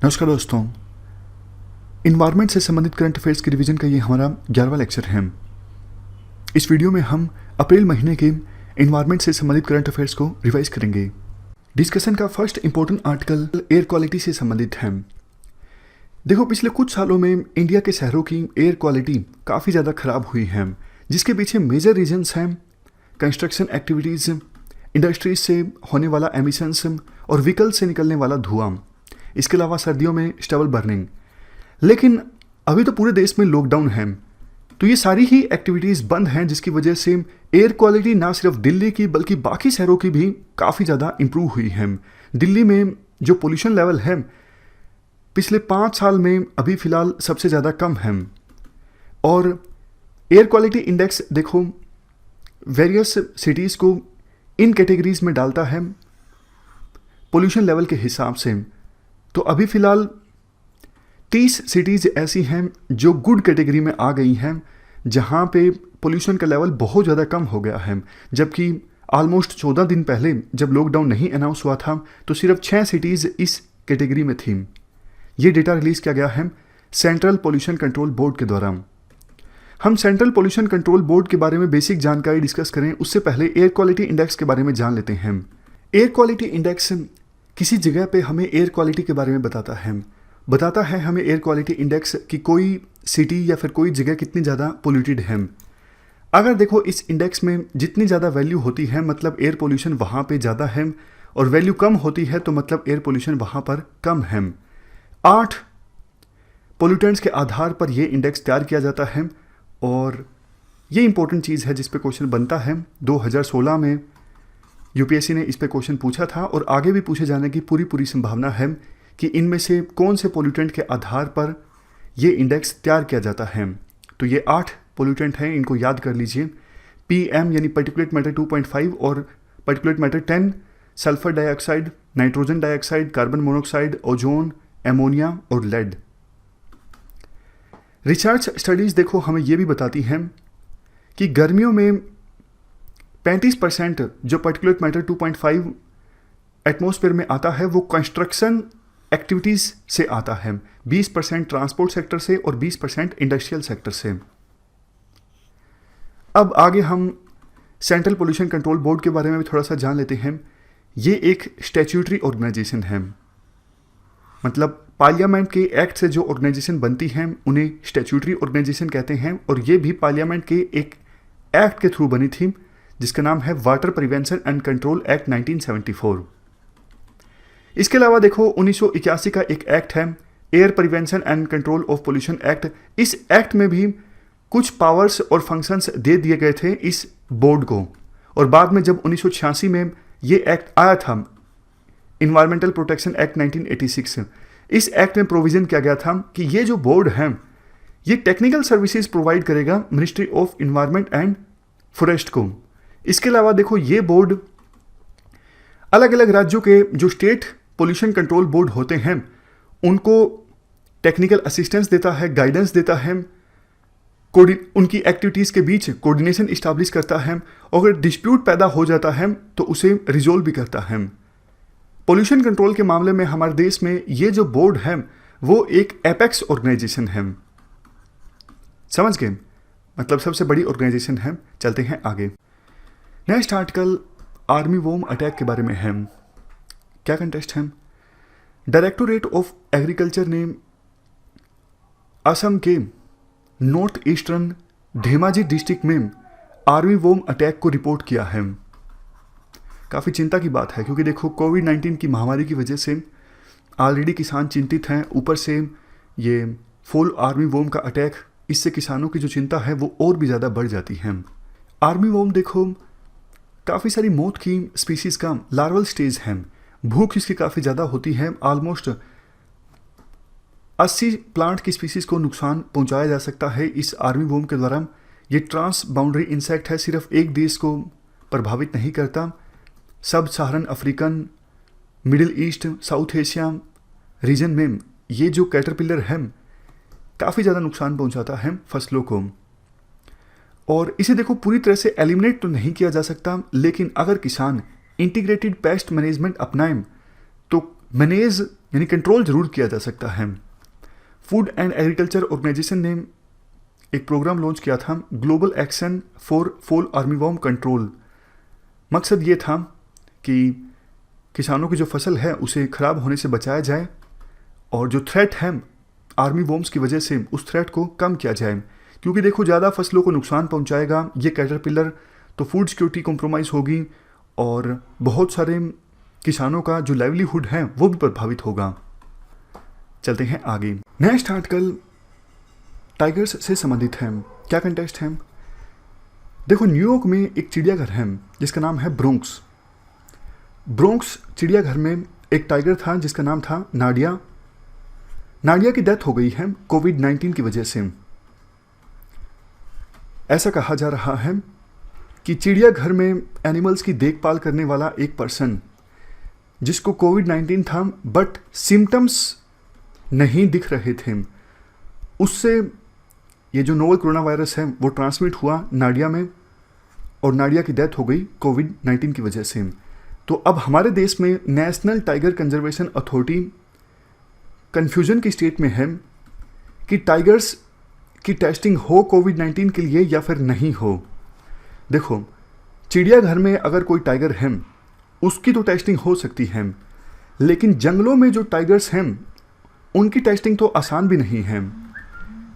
नमस्कार दोस्तों। इन्वायरमेंट से संबंधित करंट अफेयर्स की रिवीजन का ये हमारा 11वां लेक्चर है। इस वीडियो में हम अप्रैल महीने के इन्वायरमेंट से संबंधित करंट अफेयर्स को रिवाइज करेंगे। डिस्कशन का first important article air quality से संबंधित है। देखो, पिछले कुछ सालों में इंडिया के शहरों की एयर क्वालिटी काफ़ी ज़्यादा ख़राब हुई है, जिसके पीछे मेजर रीजन्स हैं कंस्ट्रक्शन एक्टिविटीज़, इंडस्ट्रीज से होने वाला एमिशंस और व्हीकल से निकलने वाला धुआं। इसके अलावा सर्दियों में स्टबल बर्निंग। लेकिन अभी तो पूरे देश में लॉकडाउन है, तो ये सारी ही एक्टिविटीज़ बंद हैं, जिसकी वजह से एयर क्वालिटी ना सिर्फ दिल्ली की बल्कि बाकी शहरों की भी काफ़ी ज़्यादा इम्प्रूव हुई है। दिल्ली में जो पोल्यूशन लेवल है पिछले 5 साल में अभी फ़िलहाल सबसे ज़्यादा कम है। और एयर क्वालिटी इंडेक्स देखो वेरियस सिटीज़ को इन कैटेगरीज में डालता है पोल्यूशन लेवल के हिसाब से। तो अभी फ़िलहाल 30 सिटीज़ ऐसी हैं जो गुड कैटेगरी में आ गई हैं, जहां पे पोल्यूशन का लेवल बहुत ज़्यादा कम हो गया है। जबकि ऑलमोस्ट 14 दिन पहले जब लॉकडाउन नहीं अनाउंस हुआ था तो सिर्फ 6 सिटीज़ इस कैटेगरी में थी। ये डेटा रिलीज़ किया गया है सेंट्रल पोल्यूशन कंट्रोल बोर्ड के द्वारा। हम सेंट्रल पोल्यूशन कंट्रोल बोर्ड के बारे में बेसिक जानकारी डिस्कस करें उससे पहले एयर क्वालिटी इंडेक्स के बारे में जान लेते हैं। एयर क्वालिटी इंडेक्स किसी जगह पे हमें एयर क्वालिटी के बारे में बताता है हमें एयर क्वालिटी इंडेक्स कि कोई सिटी या फिर कोई जगह कितनी ज़्यादा पोल्यूटेड है। अगर देखो इस इंडेक्स में जितनी ज़्यादा वैल्यू होती है मतलब एयर पोल्यूशन वहाँ पे ज़्यादा है, और वैल्यू कम होती है तो मतलब एयर पोल्यूशन वहाँ पर कम है। 8 पोल्यूटेंट्स के आधार पर यह इंडेक्स तैयार किया जाता है, और ये इंपॉर्टेंट चीज़ है जिस पे क्वेश्चन बनता है। 2016 में यूपीएससी ने इस पे क्वेश्चन पूछा था और आगे भी पूछे जाने की पूरी संभावना है कि इनमें से कौन से पोल्यूटेंट के आधार पर ये इंडेक्स तैयार किया जाता है। तो ये 8 पोल्यूटेंट हैं, इनको याद कर लीजिए। पीएम यानी पार्टिकुलेट मैटर 2.5 और particulate matter 10, sulphur dioxide, nitrogen dioxide, carbon monoxide, ozone, ammonia और लेड। रिसर्च स्टडीज़ देखो हमें ये भी बताती हैं कि गर्मियों में 35% जो पार्टिकुलेट मैटर 2.5 एटमॉस्फेयर में आता है वो कंस्ट्रक्शन एक्टिविटीज़ से आता है, 20% ट्रांसपोर्ट सेक्टर से और 20% इंडस्ट्रियल सेक्टर से। अब आगे हम सेंट्रल पोल्यूशन कंट्रोल बोर्ड के बारे में भी थोड़ा सा जान लेते हैं। ये एक स्टैट्यूटरी ऑर्गेनाइजेशन है, मतलब पार्लियामेंट के एक्ट से जो ऑर्गेनाइजेशन बनती हैं उन्हें स्टैट्यूटरी ऑर्गेनाइजेशन कहते हैं, और ये भी पार्लियामेंट के एक एक्ट के थ्रू बनी थी जिसका नाम है water prevention and control act 1974। इसके अलावा देखो 1981 का एक एक्ट है air prevention and control of pollution act. इस एक्ट में भी कुछ पावर्स और फंक्शंस दे दिए गए थे इस बोर्ड को, और बाद में जब 1986 में ये एक्ट आया था इन्वायरमेंटल प्रोटेक्शन एक्ट 1986, इस एक्ट में प्रोविजन किया गया था कि ये जो बोर्ड है ये टेक्निकल सर्विसेज प्रोवाइड करेगा ministry of environment and forest को। इसके अलावा देखो ये बोर्ड अलग अलग राज्यों के जो स्टेट पोल्यूशन कंट्रोल बोर्ड होते हैं उनको टेक्निकल असिस्टेंस देता है, गाइडेंस देता है, उनकी एक्टिविटीज़ के बीच कोऑर्डिनेशन इस्टेब्लिश करता है, और अगर डिस्प्यूट पैदा हो जाता है तो उसे रिजोल्व भी करता है। पोल्यूशन कंट्रोल के मामले में हमारे देश में ये जो बोर्ड है वो एक एपेक्स ऑर्गेनाइजेशन है, समझ गए, मतलब सबसे बड़ी ऑर्गेनाइजेशन है। चलते हैं आगे। Next article army warm attack के बारे में है। क्या कंटेस्ट है? डायरेक्टोरेट ऑफ एग्रीकल्चर ने असम के नॉर्थ ईस्टर्न धेमाजी डिस्ट्रिक्ट में आर्मी वॉर्म अटैक को रिपोर्ट किया है। काफ़ी चिंता की बात है क्योंकि देखो कोविड-19 की महामारी की वजह से ऑलरेडी किसान चिंतित हैं, ऊपर से ये फॉल आर्मी वॉर्म का अटैक, इससे किसानों की जो चिंता है वो और भी ज़्यादा बढ़ जाती है। आर्मी वॉर्म देखो काफ़ी सारी मौत की स्पीसीज़ का लार्वल स्टेज है, भूख इसकी काफ़ी ज़्यादा होती है। ऑलमोस्ट 80 प्लांट की स्पीसीज़ को नुकसान पहुंचाया जा सकता है इस आर्मी वॉर्म के द्वारा। ये ट्रांस बाउंड्री इंसेक्ट है, सिर्फ एक देश को प्रभावित नहीं करता, sub Saharan African, Middle East, South Asia region में ये जो कैटरपिलर है काफ़ी ज़्यादा नुकसान पहुंचाता है फसलों को। और इसे देखो पूरी तरह से एलिमिनेट तो नहीं किया जा सकता, लेकिन अगर किसान इंटीग्रेटेड पेस्ट मैनेजमेंट अपनाएं तो मैनेज यानी कंट्रोल जरूर किया जा सकता है। फूड एंड एग्रीकल्चर ऑर्गेनाइजेशन ने एक प्रोग्राम लॉन्च किया था, global action for fall armyworm control. मकसद ये था कि किसानों की जो फसल है उसे ख़राब होने से बचाया जाए और जो थ्रेट है आर्मी वॉर्म्स की वजह से उस थ्रेट को कम किया जाए, क्योंकि देखो ज़्यादा फसलों को नुकसान पहुंचाएगा ये कैटरपिलर, तो फूड सिक्योरिटी कॉम्प्रोमाइज़ होगी और बहुत सारे किसानों का जो लाइवलीहुड है वो भी प्रभावित होगा। चलते हैं आगे। नेक्स्ट आर्टिकल टाइगर्स से संबंधित है। क्या कंटेक्स्ट है? देखो, न्यूयॉर्क में एक चिड़ियाघर है जिसका नाम है ब्रोंक्स। ब्रोंक्स चिड़ियाघर में एक टाइगर था जिसका नाम था नाडिया। नाडिया की डेथ हो गई है कोविड-19 की वजह से। ऐसा कहा जा रहा है कि चिड़ियाघर में एनिमल्स की देखभाल करने वाला एक पर्सन जिसको कोविड-19 था बट सिम्टम्स नहीं दिख रहे थे, उससे ये जो नोवल कोरोना वायरस है वो ट्रांसमिट हुआ नाडिया में और नाडिया की डेथ हो गई कोविड-19 की वजह से। तो अब हमारे देश में national tiger conservation authority confusion की स्टेट में है कि टाइगर्स की टेस्टिंग हो कोविड-19 के लिए या फिर नहीं हो। देखो, चिड़ियाघर में अगर कोई टाइगर है उसकी तो टेस्टिंग हो सकती है, लेकिन जंगलों में जो टाइगर्स हैं उनकी टेस्टिंग तो आसान भी नहीं है,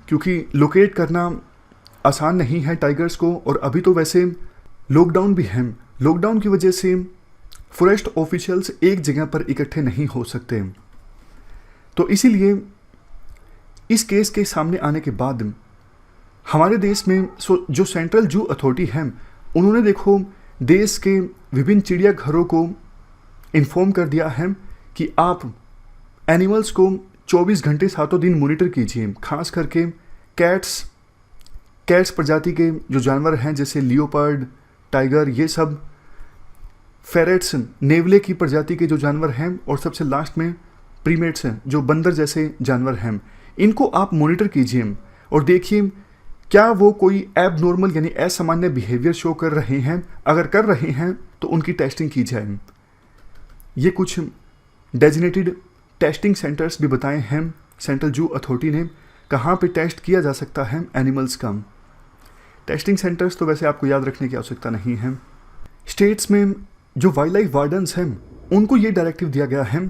क्योंकि लोकेट करना आसान नहीं है टाइगर्स को। और अभी तो वैसे लॉकडाउन भी है, लॉकडाउन की वजह से फॉरेस्ट ऑफिशियल्स एक जगह पर इकट्ठे नहीं हो सकते। तो इसीलिए इस केस के सामने आने के बाद हमारे देश में जो सेंट्रल जू अथॉरिटी है उन्होंने देखो देश के विभिन्न चिड़ियाघरों को इन्फॉर्म कर दिया है कि आप एनिमल्स को 24 घंटे सातों दिन मॉनिटर कीजिए। खास करके कैट्स प्रजाति के जो जानवर हैं जैसे लियोपर्ड, टाइगर, ये सब, फेरेट्स, नेवले की प्रजाति के जो जानवर हैं, और सबसे लास्ट में प्रीमेट्स हैं जो बंदर जैसे जानवर हैं, इनको आप मॉनिटर कीजिए और देखिए क्या वो कोई एबनॉर्मल यानी असामान्य बिहेवियर शो कर रहे हैं। अगर कर रहे हैं तो उनकी टेस्टिंग की जाए। ये कुछ डेजिनेटेड टेस्टिंग सेंटर्स भी बताए हैं सेंट्रल जू अथॉरिटी ने, कहाँ पे टेस्ट किया जा सकता है एनिमल्स का। टेस्टिंग सेंटर्स तो वैसे आपको याद रखने की आवश्यकता नहीं है। स्टेट्स में जो वाइल्ड लाइफ वार्डन्स हैं उनको ये डायरेक्टिव दिया गया है।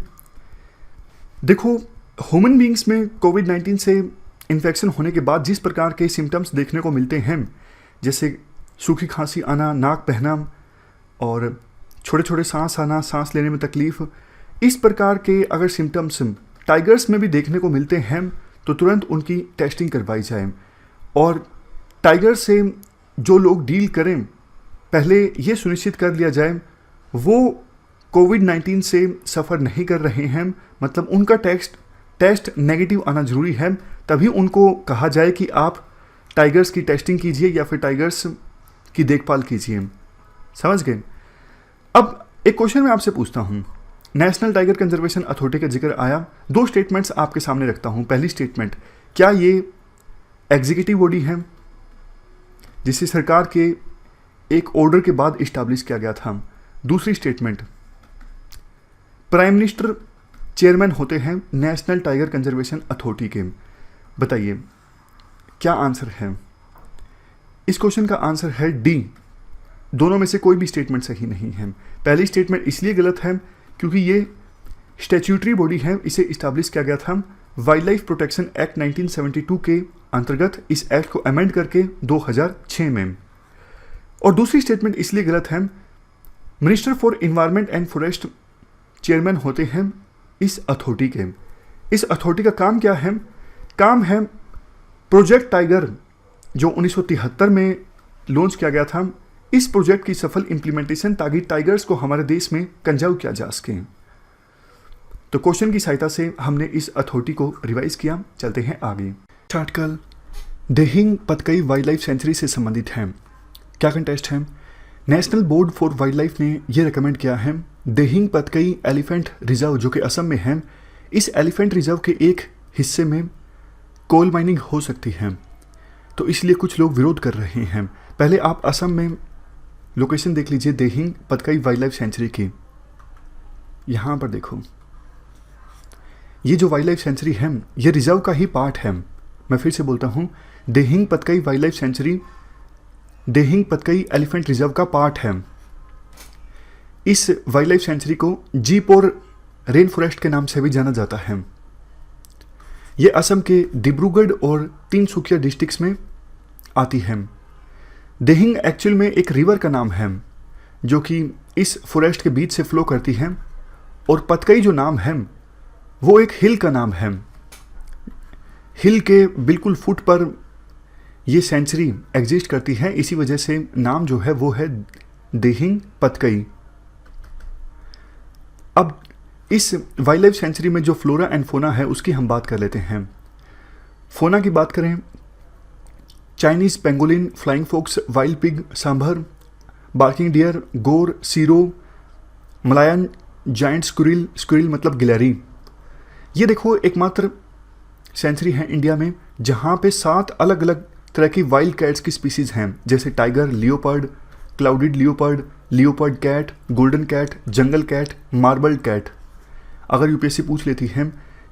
देखो, ह्यूमन बींग्स में कोविड-19 से इन्फेक्शन होने के बाद जिस प्रकार के सिम्टम्स देखने को मिलते हैं, जैसे सूखी खांसी आना, नाक बहना और छोटे छोटे सांस आना, सांस लेने में तकलीफ, इस प्रकार के अगर सिम्टम्स टाइगर्स में भी देखने को मिलते हैं तो तुरंत उनकी टेस्टिंग करवाई जाए। और टाइगर से जो लोग डील करें पहले ये सुनिश्चित कर लिया जाए वो कोविड-19 से सफ़र नहीं कर रहे हैं, मतलब उनका टेस्ट नेगेटिव आना ज़रूरी है, तभी उनको कहा जाए कि आप टाइगर्स की टेस्टिंग कीजिए या फिर टाइगर्स की देखभाल कीजिए। समझ गए? अब एक क्वेश्चन मैं आपसे पूछता हूँ, नेशनल टाइगर कंजर्वेशन अथॉरिटी का जिक्र आया, दो स्टेटमेंट्स आपके सामने रखता हूँ। पहली स्टेटमेंट, क्या ये एग्जीक्यूटिव बॉडी है जिसे सरकार के एक ऑर्डर के बाद इस्टेब्लिश किया गया था? दूसरी स्टेटमेंट, प्राइम मिनिस्टर चेयरमैन होते हैं नेशनल टाइगर कंजर्वेशन अथॉरिटी के। बताइए क्या आंसर है? इस क्वेश्चन का आंसर है डी, दोनों में से कोई भी स्टेटमेंट सही नहीं है। पहली स्टेटमेंट इसलिए गलत है क्योंकि ये स्टैट्यूटरी बॉडी है, इसे इस्टेब्लिश किया गया था वाइल्ड लाइफ प्रोटेक्शन एक्ट 1972 के अंतर्गत, इस एक्ट को अमेंड करके 2006 में। और दूसरी स्टेटमेंट इसलिए गलत है, minister for environment and forest chairman होते हैं इस अथॉरिटी के। इस अथॉरिटी का काम क्या है? काम है प्रोजेक्ट टाइगर जो 1973 में लॉन्च किया गया था, इस प्रोजेक्ट की सफल इंप्लीमेंटेशन ताकि टाइगर्स को हमारे देश में कंजर्व किया जा सके। तो क्वेश्चन की सहायता से हमने इस अथॉरिटी को रिवाइज किया। चलते हैं आगे। Article Dehing Patkai wildlife sanctuary से संबंधित है। क्या कंटेस्ट है? National board for wildlife ने यह रिकमेंड किया है देहिंग पतकई एलिफेंट रिजर्व जो कि असम में है, इस एलिफेंट रिजर्व के एक हिस्से में कोल माइनिंग हो सकती है, तो इसलिए कुछ लोग विरोध कर रहे हैं। पहले आप असम में लोकेशन देख लीजिए Dehing Patkai wildlife century की। यहाँ पर देखो, ये जो वाइल्ड लाइफ सेंचुरी है ये रिजर्व का ही पार्ट है। मैं फिर से बोलता हूँ, Dehing Patkai wildlife sanctuary Dehing Patkai elephant reserve का पार्ट है। इस वाइल्ड लाइफ सेंचुरी को जीपोर रेन फॉरेस्ट के नाम से भी जाना जाता है। ये असम के डिब्रूगढ़ और तिनसुकिया डिस्ट्रिक्ट्स में आती है। देहिंग एक्चुअल में एक रिवर का नाम है जो कि इस फॉरेस्ट के बीच से फ्लो करती है, और पतकई जो नाम है वो एक हिल का नाम है। हिल के बिल्कुल फुट पर ये सेंचुरी एग्जिस्ट करती है, इसी वजह से नाम जो है वो है देहिंग पतकई। अब इस वाइल्ड लाइफ सेंचुरी में जो फ्लोरा एंड फोना है उसकी हम बात कर लेते हैं। फोना की बात करें, Chinese pangolin, flying fox, wild pig, sambar, barking deer, gaur, serow, Malayan giant squirrel, squirrel मतलब गिलहरी। ये देखो एकमात्र सेंचुरी है इंडिया में जहाँ पे 7 अलग अलग तरह की वाइल्ड कैट्स की स्पीसीज हैं, जैसे tiger, leopard, clouded leopard, leopard cat, golden cat, jungle cat, marble cat. अगर यूपीएससी पूछ लेती है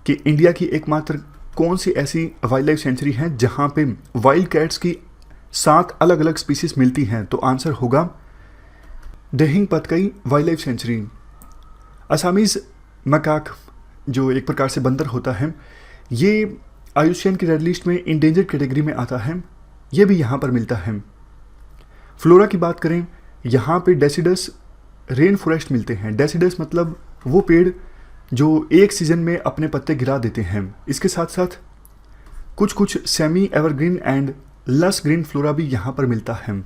कि इंडिया की एकमात्र कौन सी ऐसी वाइल्ड लाइफ सेंचुरी है जहाँ पे वाइल्ड कैट्स की 7 अलग अलग स्पीसीज मिलती हैं, तो आंसर होगा Dehing Patkai wildlife sanctuary. Assamese macaque जो एक प्रकार से बंदर होता है, ये आयुष्मान की रेड लिस्ट में इंडेंजर्ड कैटेगरी में आता है, ये भी यहाँ पर मिलता है। फ्लोरा की बात करें, यहाँ पे डेसिडस रेन फॉरेस्ट मिलते हैं। डेसिडस मतलब वो पेड़ जो एक सीजन में अपने पत्ते गिरा देते हैं। इसके साथ साथ कुछ कुछ सेमी एवरग्रीन एंड लस ग्रीन फ्लोरा भी यहाँ पर मिलता है।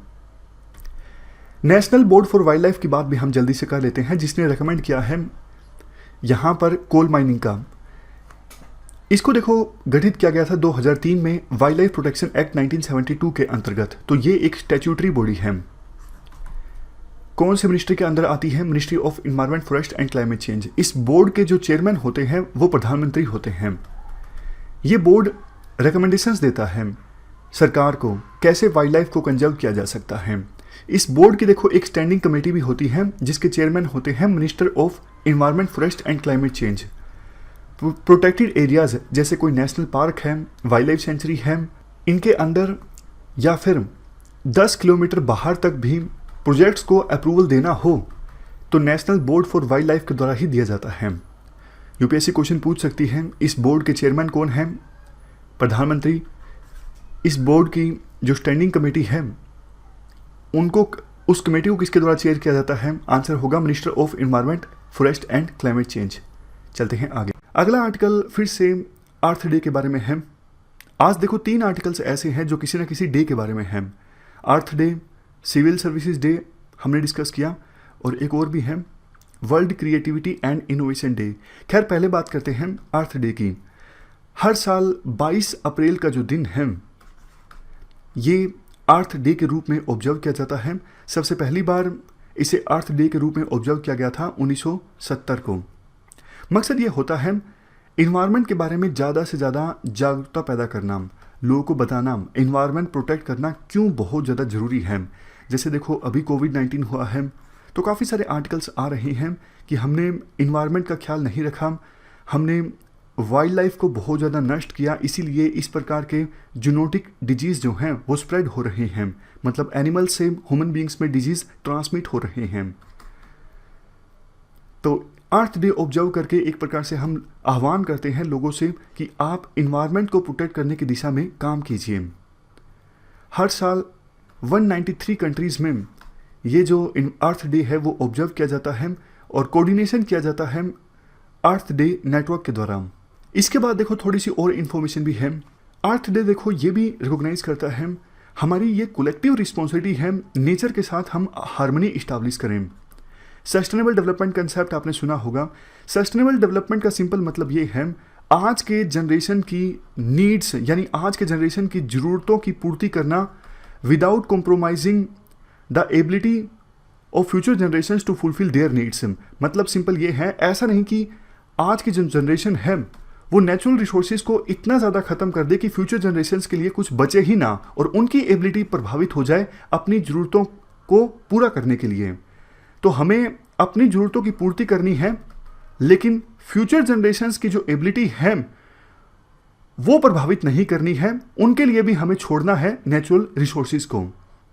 National board for wild life की बात भी हम जल्दी से कर लेते हैं, जिसने रेकमेंड किया है यहाँ पर कोल माइनिंग का। इसको देखो गठित किया गया था 2003 में वाइल्ड लाइफ प्रोटेक्शन एक्ट 1972 के अंतर्गत। तो ये एक स्टैट्यूटरी बॉडी है। कौन से मिनिस्ट्री के अंदर आती है? Ministry of environment, forest and climate change. इस बोर्ड के जो चेयरमैन होते हैं वो प्रधानमंत्री होते हैं। ये बोर्ड रिकमेंडेशंस देता है सरकार को कैसे वाइल्ड लाइफ को कंजर्व किया जा सकता है। इस बोर्ड की देखो एक स्टैंडिंग कमेटी भी होती है जिसके चेयरमैन होते हैं minister of environment, forest and climate change. Protected areas जैसे कोई नेशनल पार्क है, वाइल्ड लाइफ सेंचुरी है, इनके अंदर या फिर 10 किलोमीटर बाहर तक भी प्रोजेक्ट्स को अप्रूवल देना हो तो national board for wild life के द्वारा ही दिया जाता है। यूपीएससी क्वेश्चन पूछ सकती है इस बोर्ड के चेयरमैन कौन है? प्रधानमंत्री। इस बोर्ड की जो स्टैंडिंग कमेटी है उनको, उस कमेटी को किसके द्वारा चेयर किया जाता है? आंसर होगा minister of environment, forest and climate change. चलते हैं आगे। अगला आर्टिकल फिर से अर्थ डे के बारे में है। आज देखो 3 आर्टिकल्स ऐसे हैं जो किसी न किसी डे के बारे में हैं। अर्थ डे, सिविल सर्विसेज डे हमने डिस्कस किया, और एक और भी है world creativity and innovation day. खैर पहले बात करते हैं अर्थ डे की। हर साल 22 अप्रैल का जो दिन है ये अर्थ डे के रूप में ऑब्जर्व किया जाता है। सबसे पहली बार इसे अर्थ डे के रूप में ऑब्जर्व किया गया था 1970 को। मकसद ये होता है इन्वायरमेंट के बारे में ज़्यादा से ज़्यादा जागरूकता पैदा करना, लोगों को बताना इन्वायरमेंट प्रोटेक्ट करना क्यों बहुत ज़्यादा ज़रूरी है। जैसे देखो अभी कोविड-19 हुआ है तो काफ़ी सारे आर्टिकल्स आ रहे हैं कि हमने इन्वायरमेंट का ख्याल नहीं रखा, हमने वाइल्ड लाइफ को बहुत ज़्यादा नष्ट किया, इसीलिए इस प्रकार के जूनोटिक डिजीज़ जो हैं वो स्प्रेड हो रहे हैं। मतलब एनिमल से ह्यूमन बींग्स में डिजीज़ ट्रांसमिट हो रहे हैं। तो अर्थ डे ऑब्जर्व करके एक प्रकार से हम आह्वान करते हैं लोगों से कि आप इन्वायरमेंट को प्रोटेक्ट करने की दिशा में काम कीजिए। हर साल 193 कंट्रीज़ में ये जो अर्थ डे है वो ऑब्जर्व किया जाता है और कोऑर्डिनेशन किया जाता है अर्थ डे नेटवर्क के द्वारा। इसके बाद देखो थोड़ी सी और इन्फॉर्मेशन भी है। अर्थ डे देखो ये भी रिकॉग्नाइज करता है हमारी ये कलेक्टिव रिस्पॉन्सिबिलिटी है नेचर के साथ हम हार्मनी इस्टेब्लिश करें। सस्टेनेबल डेवलपमेंट कंसेप्ट आपने सुना होगा। सस्टेनेबल डेवलपमेंट का सिंपल मतलब ये है आज के जनरेशन की नीड्स यानी आज के जनरेशन की ज़रूरतों की पूर्ति करना without compromising the ability of future generation to fulfil their needs. मतलब सिंपल ये है, ऐसा नहीं कि आज की जो जनरेशन है वो नेचुरल रिसोर्सेज को इतना ज़्यादा ख़त्म कर दे कि फ्यूचर जनरेशन्स के लिए कुछ बचे ही ना और उनकी एबिलिटी प्रभावित हो जाए अपनी ज़रूरतों को पूरा करने के लिए। तो हमें अपनी ज़रूरतों की पूर्ति करनी है लेकिन फ्यूचर जनरेशन्स की जो एबिलिटी है वो प्रभावित नहीं करनी है, उनके लिए भी हमें छोड़ना है नेचुरल रिसोर्सेज को।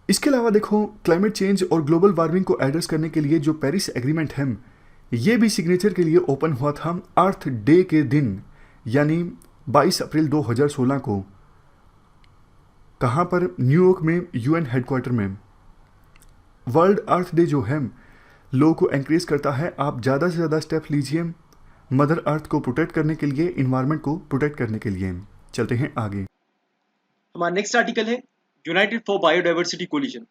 इसके अलावा देखो, क्लाइमेट चेंज और ग्लोबल वार्मिंग को एड्रेस करने के लिए जो पेरिस एग्रीमेंट है, ये भी सिग्नेचर के लिए ओपन हुआ था अर्थ डे के दिन, यानी 22 अप्रैल 2016 को। कहाँ पर? न्यूयॉर्क में, यूएन हेडक्वार्टर में। वर्ल्ड अर्थ डे जो है लोगों को एनकरेज करता है आप ज़्यादा से ज़्यादा स्टेप लीजिए मदर अर्थ को प्रोटेक्ट करने के लिए, इन्वायरमेंट को प्रोटेक्ट करने के लिए। चलते हैं आगे। हमारा नेक्स्ट आर्टिकल है United for Biodiversity Coalition.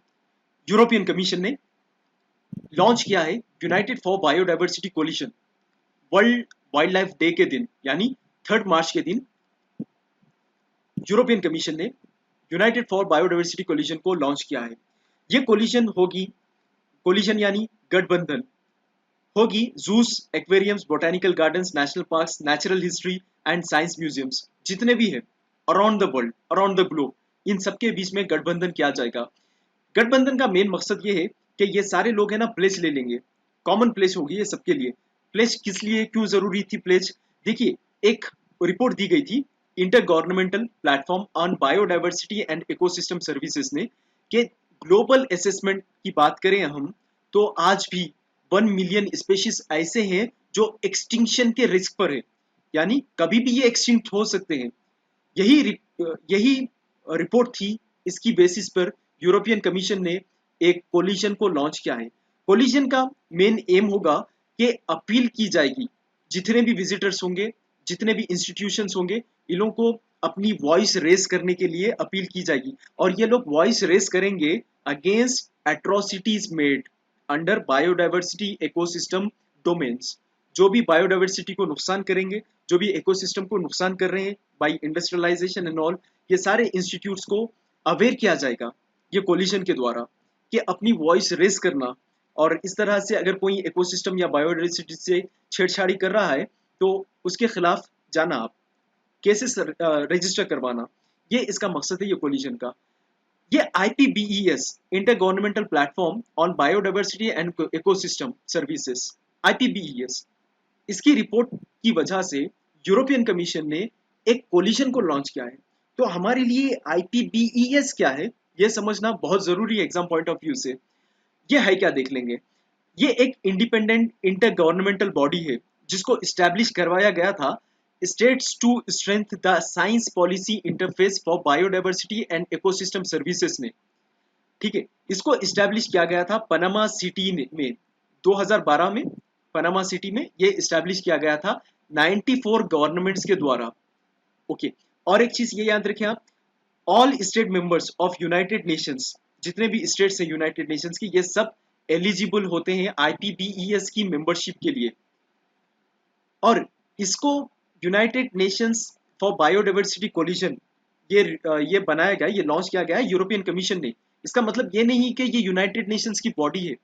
European Commission ने लॉन्च किया है United for Biodiversity Coalition world wildlife day के दिन, यानी 3 मार्च के दिन यूरोपियन कमीशन ने यूनाइटेड फॉर बायोडाइवर्सिटी कोलिजन को लॉन्च किया है। ये कोलिजन यानी गठबंधन होगी zoos, aquariums, botanical gardens, national parks, natural history and science museums जितने भी है around the world, around the globe, इन सबके बीच में गठबंधन किया जाएगा। गठबंधन का मेन मकसद ये है कि ये सारे लोग है ना प्लेज ले लेंगे, कॉमन प्लेज होगी ये सबके लिए। प्लेज किस लिए, क्यों जरूरी थी प्लेज? देखिए, एक रिपोर्ट दी गई थी inter governmental platform on biodiversity and ecosystem services ने कि ग्लोबल असेसमेंट की बात करें हम तो आज भी 1 मिलियन स्पेशीज ऐसे हैं जो एक्सटिंक्शन के रिस्क पर है, यानी कभी भी ये एक्सटिंक्ट हो सकते हैं। यही रिपोर्ट थी, इसकी बेसिस पर यूरोपियन कमीशन ने एक कोलिजन को लॉन्च किया है। कोलिजन का मेन एम होगा कि अपील की जाएगी, जितने भी विजिटर्स होंगे, जितने भी इंस्टीट्यूशंस होंगे, इन लोगों को अपनी वॉइस रेस करने के लिए अपील की जाएगी और ये लोग वॉइस रेस करेंगे against atrocities made under biodiversity ecosystem domains. जो भी बायोडाइवर्सिटी को नुकसान करेंगे, जो भी इकोसिस्टम को नुकसान कर रहे हैं बाई इंडस्ट्रियलाइजेशन एंड ऑल, ये सारे इंस्टीट्यूट्स को अवेयर किया जाएगा ये कोलिजन के द्वारा कि अपनी वॉइस रेस करना। और इस तरह से अगर कोई इकोसिस्टम या बायोडाइवर्सिटी से छेड़छाड़ी कर रहा है तो उसके खिलाफ जाना, आप केसेस रजिस्टर करवाना, ये इसका मकसद है ये कोलिजन का। ये IPBES inter governmental platform on biodiversity and ecosystem services, IPBES, इसकी रिपोर्ट की वजह से यूरोपियन कमीशन ने एक कोलिजन को लॉन्च किया है। तो हमारे लिए IPBES क्या है ये समझना बहुत जरूरी है एग्जाम पॉइंट ऑफ व्यू से। ये है क्या, देख लेंगे। ये एक इंडिपेंडेंट इंटर गवर्नमेंटल बॉडी है जिसको इस्टेब्लिश करवाया गया था states to strength the science policy interface for biodiversity and ecosystem services ने। ठीक है, इसको इस्टेब्लिश किया गया था पनामा सिटी में 2012 में। पनामा सिटी में ये इस्टेब्लिश किया गया था 94 गवर्नमेंट्स के द्वारा। ओके, और एक चीज ये याद रखें आप, all state members of United Nations, जितने भी स्टेट्स हैं यूनाइटेड नेशंस की, ये सब एलिजिबल होते हैं IPBES की मेंबरशिप के लिए। और इसको United Nations for Biodiversity collision ये बनाया गया, ये लॉन्च किया गया है यूरोपियन कमीशन ने। इसका मतलब ये नहीं कि ये यूनाइटेड नेशंस की बॉडी है,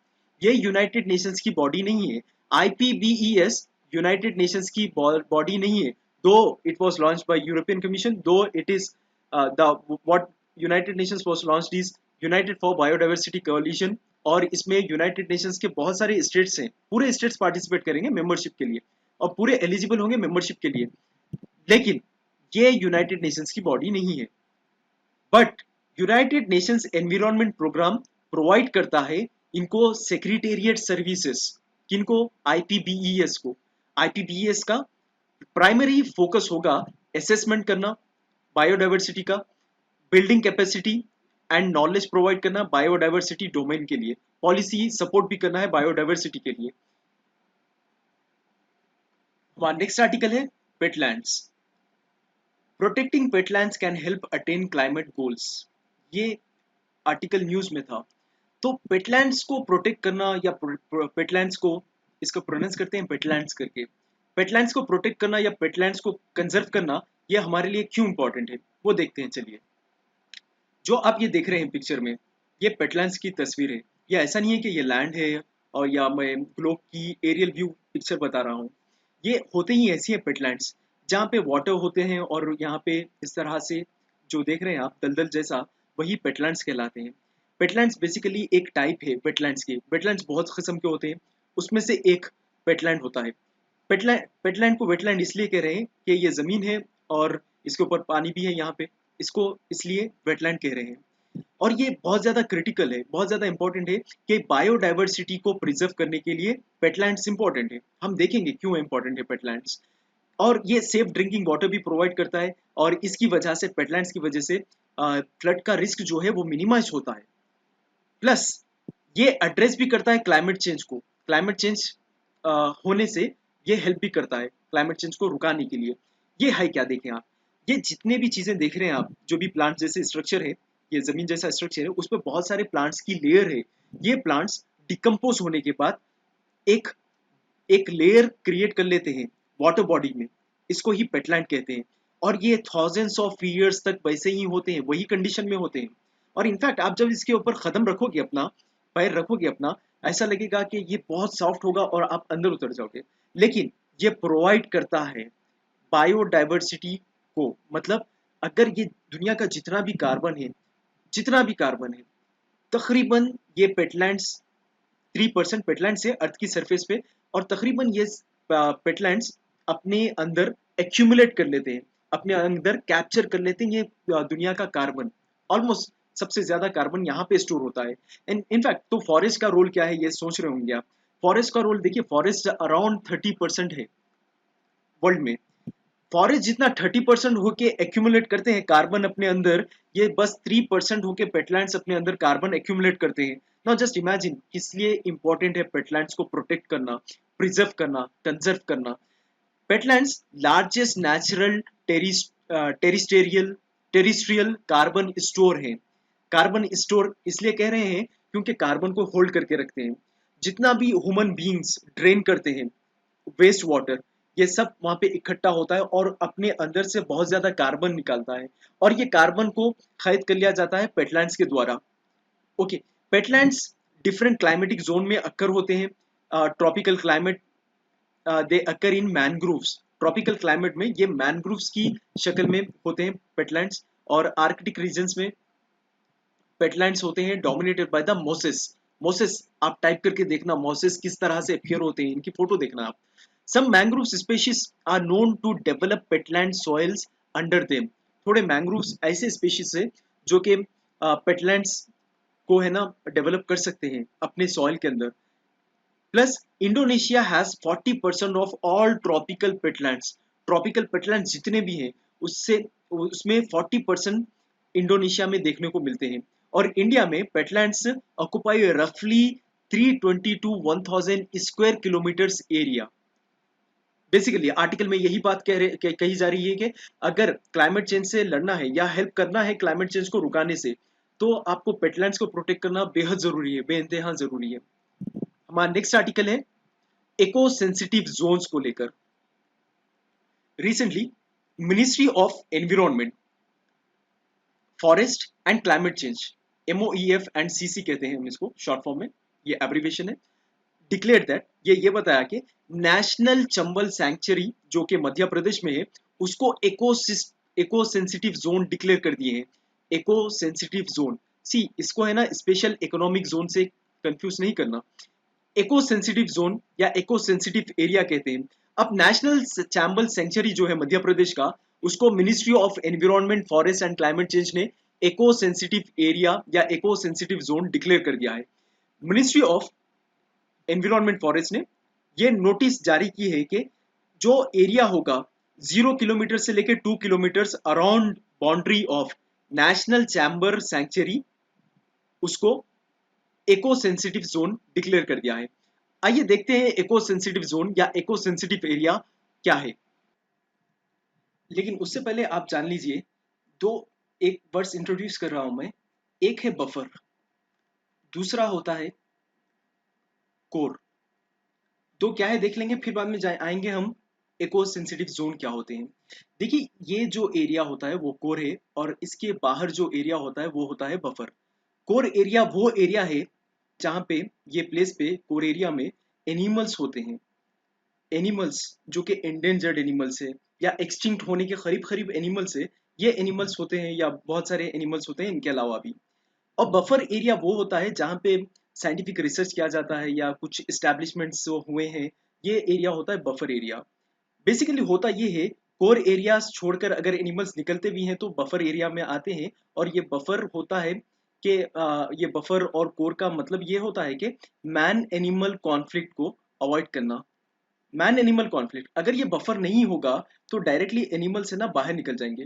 ये यूनाइटेड नेशंस की बॉडी नहीं है। IPBES यूनाइटेड नेशंस की बॉडी नहीं है, though it was launched by European Commission, though it is the what United Nations was launched is United for Biodiversity Coalition. और इसमें यूनाइटेड नेशंस के बहुत सारे स्टेट्स हैं, पूरे स्टेट्स पार्टिसिपेट करेंगे मेंबरशिप के लिए और पूरे एलिजिबल होंगे मेंबरशिप के लिए। लेकिन ये यूनाइटेड नेशंस की बॉडी नहीं है। But United Nations environment programme provide करता है इनको सेक्रेटेरिएट सर्विसेज, किनको? IPBES को। IPBES का प्राइमरी फोकस होगा असेसमेंट करना बायोडाइवर्सिटी का, building capacity and knowledge provide करना बायोडाइवर्सिटी डोमेन के लिए, पॉलिसी सपोर्ट भी करना है बायोडाइवर्सिटी के लिए। हमारा नेक्स्ट आर्टिकल है wetlands. Protecting wetlands can help attain climate goals. ये आर्टिकल न्यूज में था। तो वेटलैंड्स को प्रोटेक्ट करना या वेटलैंड्स को, इसको प्रोनाउंस करते हैं वेटलैंड्स करके, वेटलैंड्स को प्रोटेक्ट करना या वेटलैंड्स को कंजर्व करना, ये हमारे लिए क्यों इंपॉर्टेंट है वो देखते हैं। चलिए, जो आप ये देख रहे हैं पिक्चर में, ये वेटलैंड्स की तस्वीर है। ये ऐसा नहीं है कि ये लैंड है और या मैं ग्लोब की एरियल व्यू पिक्चर बता रहा हूँ। ये होते ही ऐसी है वेटलैंड्स जहाँ पे वाटर होते हैं और यहाँ पे इस तरह से जो देख रहे हैं आप दलदल जैसा, वही वेटलैंड्स कहलाते हैं। वेटलैंड्स बेसिकली एक टाइप है वेटलैंड्स की। वेटलैंड्स बहुत किस्म के होते हैं, उसमें से एक वेटलैंड होता है। वेटलैंड को वेटलैंड इसलिए कह रहे हैं कि ये ज़मीन है और इसके ऊपर पानी भी है यहाँ पे, इसको इसलिए वेटलैंड कह रहे हैं। और ये बहुत ज़्यादा क्रिटिकल है, बहुत ज़्यादा इंपॉर्टेंट है कि बायोडाइवर्सिटी को प्रिजर्व करने के लिए वेटलैंड्स इंपॉर्टेंट है। हम देखेंगे क्यों इंपॉर्टेंट है वेटलैंड्स। और ये सेफ ड्रिंकिंग वाटर भी प्रोवाइड करता है और इसकी वजह से, वेटलैंड्स की वजह से फ्लड का रिस्क जो है वो मिनिमाइज होता है। प्लस ये एड्रेस भी करता है क्लाइमेट चेंज को। क्लाइमेट चेंज होने से ये हेल्प भी करता है क्लाइमेट चेंज को रुकाने के लिए। ये है क्या, देखें आप, ये जितने भी चीजें देख रहे हैं आप, जो भी प्लांट जैसे स्ट्रक्चर है, ये जमीन जैसा स्ट्रक्चर है, उस पर बहुत सारे प्लांट्स की लेयर है। ये प्लांट्स डिकम्पोज होने के बाद एक एक लेयर क्रिएट कर लेते हैं वाटर बॉडी में, इसको ही वेटलैंड कहते हैं। और ये थाउजेंड्स ऑफ ईयर्स तक वैसे ही होते हैं, वही कंडीशन में होते हैं। और इनफैक्ट आप जब इसके ऊपर कदम रखोगे अपना, पैर रखोगे अपना, ऐसा लगेगा कि ये बहुत सॉफ्ट होगा और आप अंदर उतर जाओगे। लेकिन ये प्रोवाइड करता है बायोडाइवर्सिटी को। मतलब अगर ये दुनिया का जितना भी कार्बन है, तकरीबन ये वेटलैंड्स 3% वेटलैंड्स है अर्थ की सरफेस पे, और तकरीबन ये वेटलैंड्स अपने अंदर एक्यूमुलेट कर लेते हैं, अपने अंदर कैप्चर कर लेते हैं ये दुनिया का कार्बन। ऑलमोस्ट सबसे ज्यादा कार्बन यहाँ पे स्टोर होता है। एंड इनफैक्ट तो फॉरेस्ट का रोल क्या है ये सोच रहे होंगे आप। फॉरेस्ट का रोल देखिए, फॉरेस्ट अराउंड 30% है वर्ल्ड में। फॉरेस्ट जितना 30% होके एक्यूमुलेट करते हैं कार्बन अपने अंदर, ये बस 3% होके वेटलैंड्स अपने अंदर कार्बन एक्यूमुलेट करते हैं। नाउ जस्ट इमेजिन किस लिए इंपॉर्टेंट है वेटलैंड्स को प्रोटेक्ट करना, प्रिजर्व करना, कंजर्व करना। Wetlands largest natural terrestrial terrestrial carbon store है। कार्बन स्टोर इसलिए कह रहे हैं क्योंकि कार्बन को होल्ड करके रखते हैं। जितना भी ह्यूमन बीइंग्स ड्रेन करते हैं वेस्ट वाटर, ये सब वहां पे इकट्ठा होता है और अपने अंदर से बहुत ज्यादा कार्बन निकालता है। और ये कार्बन को खरीद कर लिया जाता है वेटलैंड्स के द्वारा। Okay, wetlands different climatic zone में अक्कर होते हैं। ट्रॉपिकल क्लाइमेट, दे अकर इन मैनग्रोव्स। ट्रॉपिकल क्लाइमेट में ये मैनग्रोव्स की शक्ल में होते हैं वेटलैंड्स। और आर्कटिक रीजन्स में वेटलैंड्स होते हैं dominated by the Moses. Moses आप टाइप करके देखना, मोसेस किस तरह से अपियर होते हैं, इनकी फोटो देखना आप। Some mangrove species are known to develop wetland soils under them. थोड़े मैंग्रोव्स ऐसे स्पीशीज है जो कि वेटलैंड्स को है ना डेवलप कर सकते हैं अपने सॉइल के अंदर। Plus Indonesia has 40% of all tropical wetlands. Tropical wetlands जितने भी हैं उससे उसमें 40% इंडोनेशिया में देखने को मिलते हैं। और इंडिया में वेटलैंड्स ऑक्युपाई रफली 320 to 1000 square kilometres area. Basically article में यही बात कही जा रही है कि अगर क्लाइमेट चेंज से लड़ना है या हेल्प करना है क्लाइमेट चेंज को रुकाने से, तो आपको वेटलैंड्स को प्रोटेक्ट करना बेहद जरूरी है, बेइंतहा जरूरी है। हमारा नेक्स्ट आर्टिकल है इको सेंसिटिव जोन्स को लेकर। Recently ministry of environment, forest and climate change, MOEF and CC कहते हैं हम इसको शॉर्ट फॉर्म में, ये एब्रिविएशन है, डिक्लेयर दैट, ये बताया कि नेशनल चंबल सैंक्चुरी जो कि मध्य प्रदेश में है, उसको इको सेंसिटिव जोन डिक्लेयर कर दिए हैं। इको सेंसिटिव जोन, सी इसको है ना स्पेशल इकोनॉमिक जोन से कंफ्यूज नहीं करना। इको सेंसिटिव जोन या इको सेंसिटिव एरिया कहते हैं। अब नेशनल चैम्बल सेंचुरी जो है मध्य प्रदेश का, उसको ministry of environment, forest and climate change ने इको सेंसिटिव एरिया या इको सेंसिटिव जोन डिक्लेयर कर दिया है। मिनिस्ट्री ऑफ एनवायरनमेंट फॉरेस्ट ने ये नोटिस जारी की है कि जो एरिया होगा 0 किलोमीटर से लेकर 2 kilometre around boundary of national Chambal sanctuary, उसको इको सेंसिटिव जोन डिक्लेयर कर दिया है। आइए देखते हैं इको सेंसिटिव जोन या इको सेंसिटिव एरिया क्या है। लेकिन उससे पहले आप जान लीजिए, एक वर्ड्स इंट्रोड्यूस कर रहा हूं मैं। एक है बफर, दूसरा होता है कोर। तो क्या है देख लेंगे, फिर बाद में आएंगे हम इको सेंसिटिव जोन क्या होते हैं। देखिए, ये जो एरिया होता है वो कोर है, और इसके बाहर जो एरिया होता है वो होता है बफर। कोर एरिया वो एरिया है जहां पे, ये प्लेस पे कोर एरिया में एनिमल्स होते हैं। एनिमल्स जो कि एंडेंजर्ड एनिमल्स है या एक्सटिंक्ट होने के करीब करीब एनिमल्स है, ये एनिमल्स होते हैं, या बहुत सारे एनिमल्स होते हैं इनके अलावा भी। और बफर एरिया वो होता है जहाँ पे साइंटिफिक रिसर्च किया जाता है या कुछ इस्टेब्लिशमेंट्स हुए हैं ये एरिया होता है बफर एरिया। बेसिकली होता ये है, कोर एरियाज छोड़कर अगर एनिमल्स निकलते भी हैं तो बफर एरिया में आते हैं। और ये बफर होता है कि ये बफर और कोर का मतलब ये होता है कि मैन एनिमल कॉन्फ्लिक्ट को अवॉइड करना। मैन एनिमल कॉन्फ्लिक्ट, अगर ये बफर नहीं होगा तो डायरेक्टली एनिमल्स है ना बाहर निकल जाएंगे।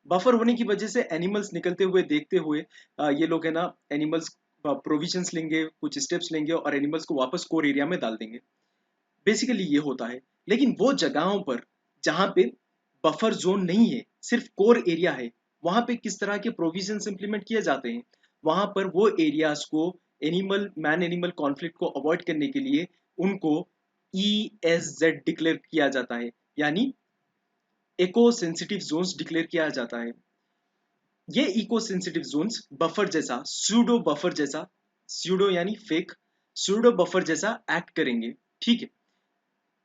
बफर होने की वजह से एनिमल्स निकलते हुए देखते हुए ये लोग है ना एनिमल्स प्रोविजंस लेंगे, कुछ स्टेप्स लेंगे और एनिमल्स को वापस कोर एरिया में डाल देंगे। बेसिकली ये होता है। लेकिन वो जगहों पर जहाँ पे बफर जोन नहीं है, सिर्फ कोर एरिया है, वहां पे किस तरह के प्रोविजंस इंप्लीमेंट किए जाते हैं? वहां पर वो एरियाज को एनिमल मैन एनिमल कॉन्फ्लिक्ट को अवॉइड करने के लिए उनको ESZ डिक्लेयर किया जाता है, यानी इको सेंसिटिव जोन्स डिक्लेयर किया जाता है। ये इको सेंसिटिव जोन्स बफर जैसा, सूडो बफर जैसा, सूडो यानी फेक, सूडो बफर जैसा एक्ट करेंगे। ठीक है,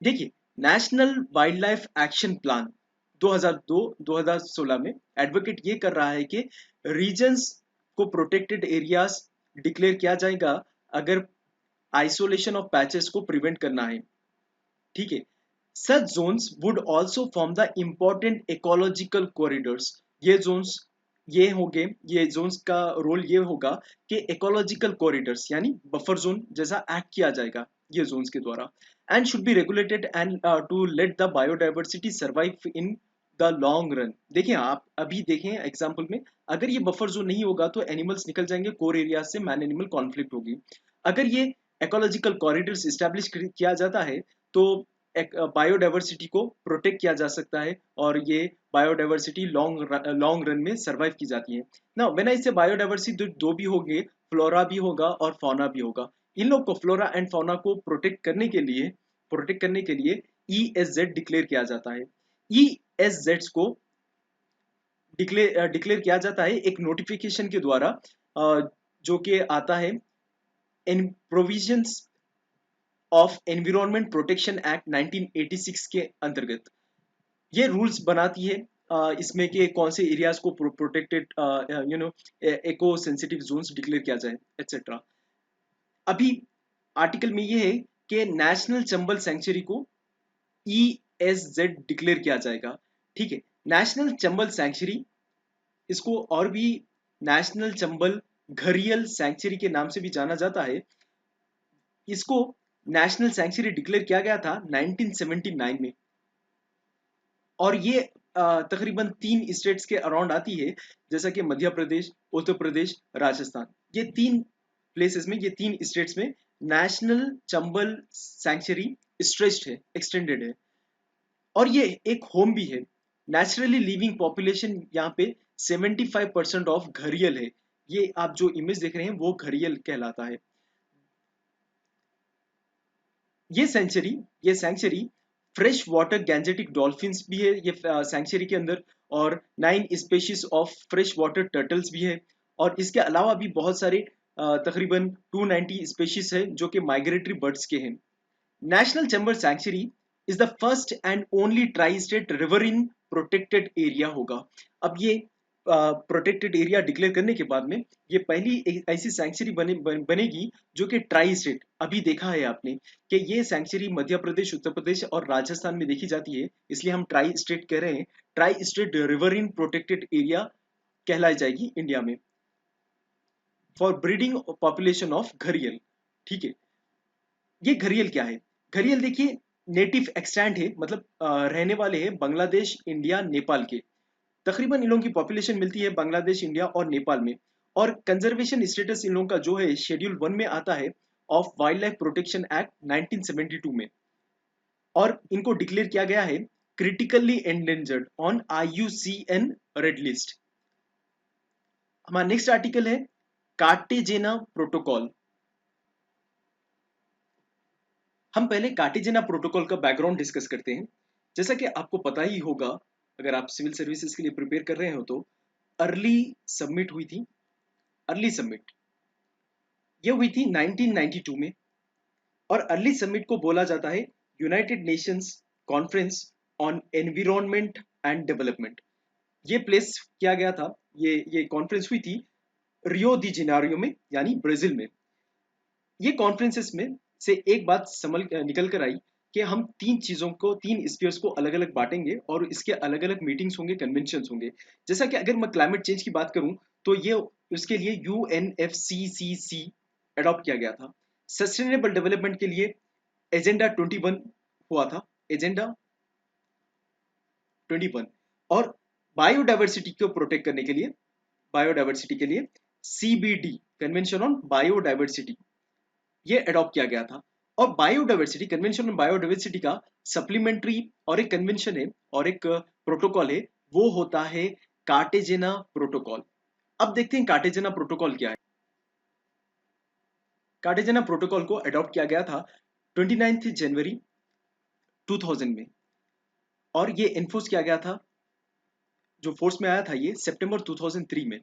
देखिए, national wild life action plan 2002-2016 में एडवोकेट ये कर रहा है कि रीजन्स को प्रोटेक्टेड एरियाज डिक्लेयर किया जाएगा अगर आइसोलेशन ऑफ पैचेस को प्रिवेंट करना है। ठीक है, such zones would also form the important ecological corridors. ये जोन्स ये होंगे, ये जोन्स का रोल ये होगा कि इकोलॉजिकल कॉरिडोर्स यानी बफर जोन जैसा एक्ट किया जाएगा ये जोन्स के द्वारा। And should be regulated and to let the biodiversity survive in the long run. देखिए, आप अभी देखें एग्जाम्पल में, अगर ये बफर जोन नहीं होगा तो एनिमल्स निकल जाएंगे कोर एरिया से, मैन एनिमल कॉन्फ्लिक्ट होगी। अगर ये इकोलॉजिकल कॉरिडोर्स इस्टेब्लिश किया जाता है तो बायोडाइवर्सिटी को प्रोटेक्ट किया जा सकता है और ये बायोडाइवर्सिटी लॉन्ग रन में सर्वाइव की जाती है ना। व्हेन आई से बायोडाइवर्सिटी दो भी होंगे, फ्लोरा भी होगा और फौना भी होगा। इन लोग को, फ्लोरा एंड फौना को प्रोटेक्ट करने के लिए ESZ डिक्लेयर किया जाता है। ESZ को डिक्लेयर किया जाता है एक नोटिफिकेशन के द्वारा, जो कि आता है in provisions of Environment Protection Act 1986 के अंतर्गत। ये रूल्स बनाती है इसमें कि कौन से एरियाज को protected eco sensitive zones declare किया जाए एक्सेट्रा। अभी आर्टिकल में ये है कि नेशनल चंबल सेंचुरी को ESZ डिक्लेयर किया जाएगा। ठीक है, नेशनल चंबल सेंचुरी, इसको और भी नेशनल चंबल घरियल सेंचुरी के नाम से भी जाना जाता है। इसको नेशनल सेंचुरी डिक्लेयर किया गया था 1979 में। और ये तकरीबन 3 स्टेट्स के अराउंड आती है, जैसा कि मध्य प्रदेश, उत्तर प्रदेश, राजस्थान। ये 3 प्लेसेस में, ये 3 स्टेट्स में नेशनल चंबल सैंक्चुरी स्ट्रेच्ड है, एक्सटेंडेड है। और ये एक होम भी है। नेचुरली लिविंग पॉपुलेशन यहाँ पे 75% ऑफ घरियल है। ये आप जो इमेज देख रहे हैं वो घरियल कहलाता है। ये sanctuary fresh water Gangetic dolphins भी है ये सैंक्चुरी के अंदर, और 9 species of fresh water turtles भी है। और इसके अलावा भी बहुत सारे तकरीबन 290 स्पेशीज है जो कि माइग्रेटरी बर्ड्स के हैं। National Chambal Sanctuary is the first and only tristate riverine protected area होगा। अब ये प्रोटेक्टेड एरिया डिक्लेयर करने के बाद में ये पहली ऐसी सैंक्चुरी बनेगी जो कि ट्राई स्टेट, अभी देखा है आपने कि ये सैंक्चुरी मध्य प्रदेश, उत्तर प्रदेश और राजस्थान में देखी जाती है, इसलिए हम ट्राई स्टेट कह रहे हैं। Tri state riverine protected area कहलाई जाएगी इंडिया में for breeding population of gharial. ठीक है, ये घरियल क्या है? घरियल देखिए नेटिव एक्सटेंट है, मतलब रहने वाले हैं बांग्लादेश, इंडिया, नेपाल के। तकरीबन इन लोगों की पॉपुलेशन मिलती है बांग्लादेश, इंडिया और नेपाल में। और कंजर्वेशन स्टेटस इन लोगों का जो है शेड्यूल 1 में आता है of wild life protection act 1972 में। और इनको डिक्लेयर किया गया है critically endangered on IUCN red list. हमारा नेक्स्ट आर्टिकल है कार्टेजेना प्रोटोकॉल। हम पहले कार्टेजेना प्रोटोकॉल का बैकग्राउंड डिस्कस करते हैं। जैसा कि आपको पता ही होगा, अगर आप सिविल सर्विसेज के लिए प्रिपेयर कर रहे हो तो अर्ली सबमिट हुई थी। अर्ली सबमिट ये हुई थी 1992 में। और अर्ली सबमिट को बोला जाता है United Nations conference on environment and development. ये प्लेस किया गया था, ये कॉन्फ्रेंस हुई थी रियो दी जेनेरियो में, यानी ब्राजील में। ये कॉन्फ्रेंसेस में से एक बात निकल कर आई कि हम तीन स्पीयर्स को अलग अलग बांटेंगे और इसके अलग अलग मीटिंग्स होंगे, कन्वेंशंस होंगे। जैसा कि अगर मैं क्लाइमेट चेंज की बात करूं तो ये इसके लिए UNFCCC अडॉप्ट किया गया था। सस्टेनेबल डेवलपमेंट के लिए एजेंडा 21 हुआ था, एजेंडा 21। और बायोडाइवर्सिटी को प्रोटेक्ट करने के लिए, बायोडाइवर्सिटी के लिए CBD, कन्वेंशन ऑन बायोडाइवर्सिटी, ये अडॉप्ट किया गया था। और बायोडाइवर्सिटी, कन्वेंशन ऑन बायोडाइवर्सिटी का सप्लीमेंट्री और एक कन्वेंशन है और एक प्रोटोकॉल है, वो होता है कार्टेजेना प्रोटोकॉल। अब देखते हैं कार्टेजेना प्रोटोकॉल क्या है। कार्टेजेना प्रोटोकॉल को अडॉप्ट किया गया था 29 जनवरी 2000 में और ये इन्फोर्स किया गया था, जो फोर्स में आया था ये सितंबर 2003 में।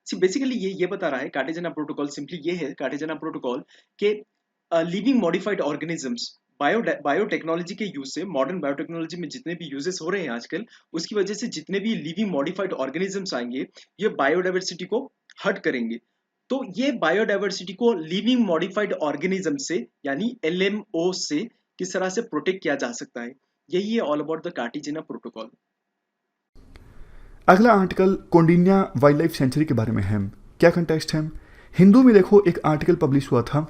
बेसिकली ये बता रहा है कार्टेजेना प्रोटोकॉल, सिंपली ये है कार्टेजेना प्रोटोकॉल के लिविंग मॉडिफाइड ऑर्गेनिजम्स, बायोटेक्नोलॉजी के यूज से, मॉडर्न बायोटेक्नोलॉजी में जितने भी यूजेस हो रहे हैं आजकल, उसकी वजह से जितने भी लिविंग मॉडिफाइड ऑर्गेनिजम्स आएंगे ये बायोडाइवर्सिटी को हर्ट करेंगे। तो ये बायोडाइवर्सिटी को लिविंग मॉडिफाइड ऑर्गेनिज्म से यानी LMO से किस तरह से प्रोटेक्ट किया जा सकता है, यही है all about the Cartagena protocol. अगला article Koundinya wild life sanctuary के बारे में है। क्या कंटेक्स्ट है? हिंदू में देखो एक आर्टिकल पब्लिश हुआ था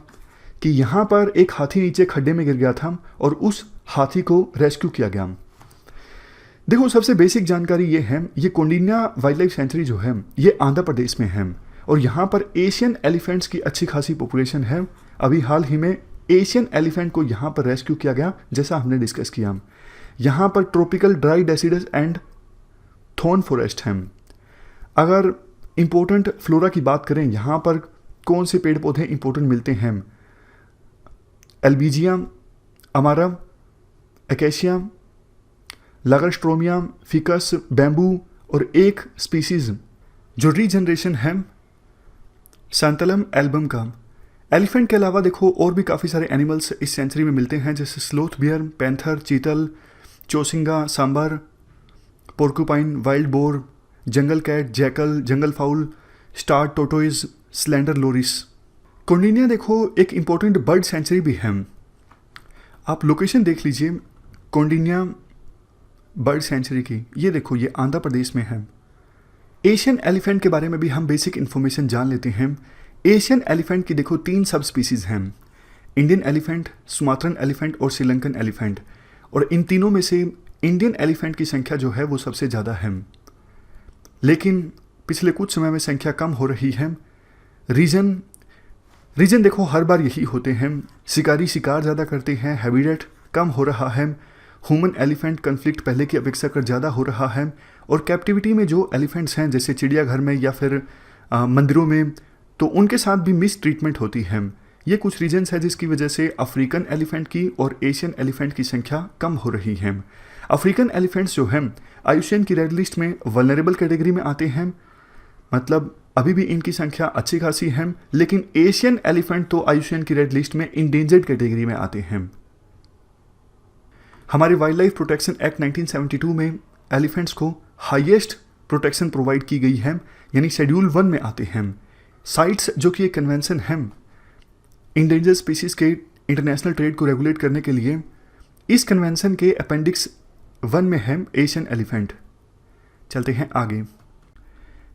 कि यहाँ पर एक हाथी नीचे खड्डे में गिर गया था और उस हाथी को रेस्क्यू किया गया। देखो सबसे बेसिक जानकारी ये है, ये कौंडिन्या वाइल्ड लाइफ सेंचुरी जो है ये आंध्र प्रदेश में है और यहाँ पर एशियन एलिफेंट्स की अच्छी खासी पॉपुलेशन है। अभी हाल ही में एशियन एलिफेंट को यहाँ पर रेस्क्यू किया गया, जैसा हमने डिस्कस किया। यहाँ पर tropical dry deciduous and thorn forest है। अगर इम्पोर्टेंट फ्लोरा की बात करें, यहाँ पर कौन से पेड़ पौधे इम्पोर्टेंट मिलते हैं? एल्बीजिया, अमारा, एकेशिया, लागास्ट्रोमिया, फिकस, बैम्बू और एक स्पीसीज जो रीजनरेशन है सैंतलम एल्बम का। एलिफेंट के अलावा देखो और भी काफ़ी सारे एनिमल्स इस सेंचुरी में मिलते हैं, जैसे sloth bear, panther, chital, chousingha, sambar, porcupine, wild boar, jungle cat, jackal, jungle fowl, star tortoise, slender loris. Kaundinya देखो एक इम्पोर्टेंट बर्ड सेंचुरी भी है। आप लोकेशन देख लीजिए कौंडिन्या बर्ड सेंचुरी की, ये देखो ये आंध्र प्रदेश में है। एशियन एलिफेंट के बारे में भी हम बेसिक इन्फॉर्मेशन जान लेते हैं। एशियन एलिफेंट की देखो 3 सब स्पीसीज हैं, इंडियन एलिफेंट, सुमात्रन एलिफेंट और श्रीलंकन एलिफेंट। और इन तीनों में से इंडियन एलिफेंट की संख्या जो है वो सबसे ज़्यादा है, लेकिन पिछले कुछ समय में संख्या कम हो रही है। रीजन देखो हर बार यही होते हैं, शिकारी शिकार ज़्यादा करते हैं, हैबिटेट कम हो रहा है, ह्यूमन एलिफेंट कन्फ्लिक्ट पहले की अपेक्षा कर ज़्यादा हो रहा है, और कैप्टिविटी में जो एलिफेंट्स हैं जैसे चिड़ियाघर में या फिर मंदिरों में, तो उनके साथ भी मिस ट्रीटमेंट होती है। ये कुछ रीजन्स हैं जिसकी वजह से अफ्रीकन एलिफेंट की और एशियन एलिफेंट की संख्या कम हो रही है। अफ्रीकन एलिफेंट्स जो हैं आईयूसीएन की रेड लिस्ट में वल्नरेबल कैटेगरी में आते हैं, मतलब अभी भी इनकी संख्या अच्छी खासी है, लेकिन एशियन एलिफेंट तो आईयूसीएन की रेड लिस्ट में इंडेंजर्ड कैटेगरी में आते हैं। हमारे वाइल्ड लाइफ प्रोटेक्शन एक्ट 1972 में एलिफेंट्स को हाईएस्ट प्रोटेक्शन प्रोवाइड की गई है, यानी शेड्यूल 1 में आते हैं। साइट्स जो कि एक कन्वेंशन है इंडेंजर स्पीसीज के इंटरनेशनल ट्रेड को रेगुलेट करने के लिए, इस कन्वेंशन के अपेंडिक्स 1 में है एशियन एलिफेंट। चलते हैं आगे।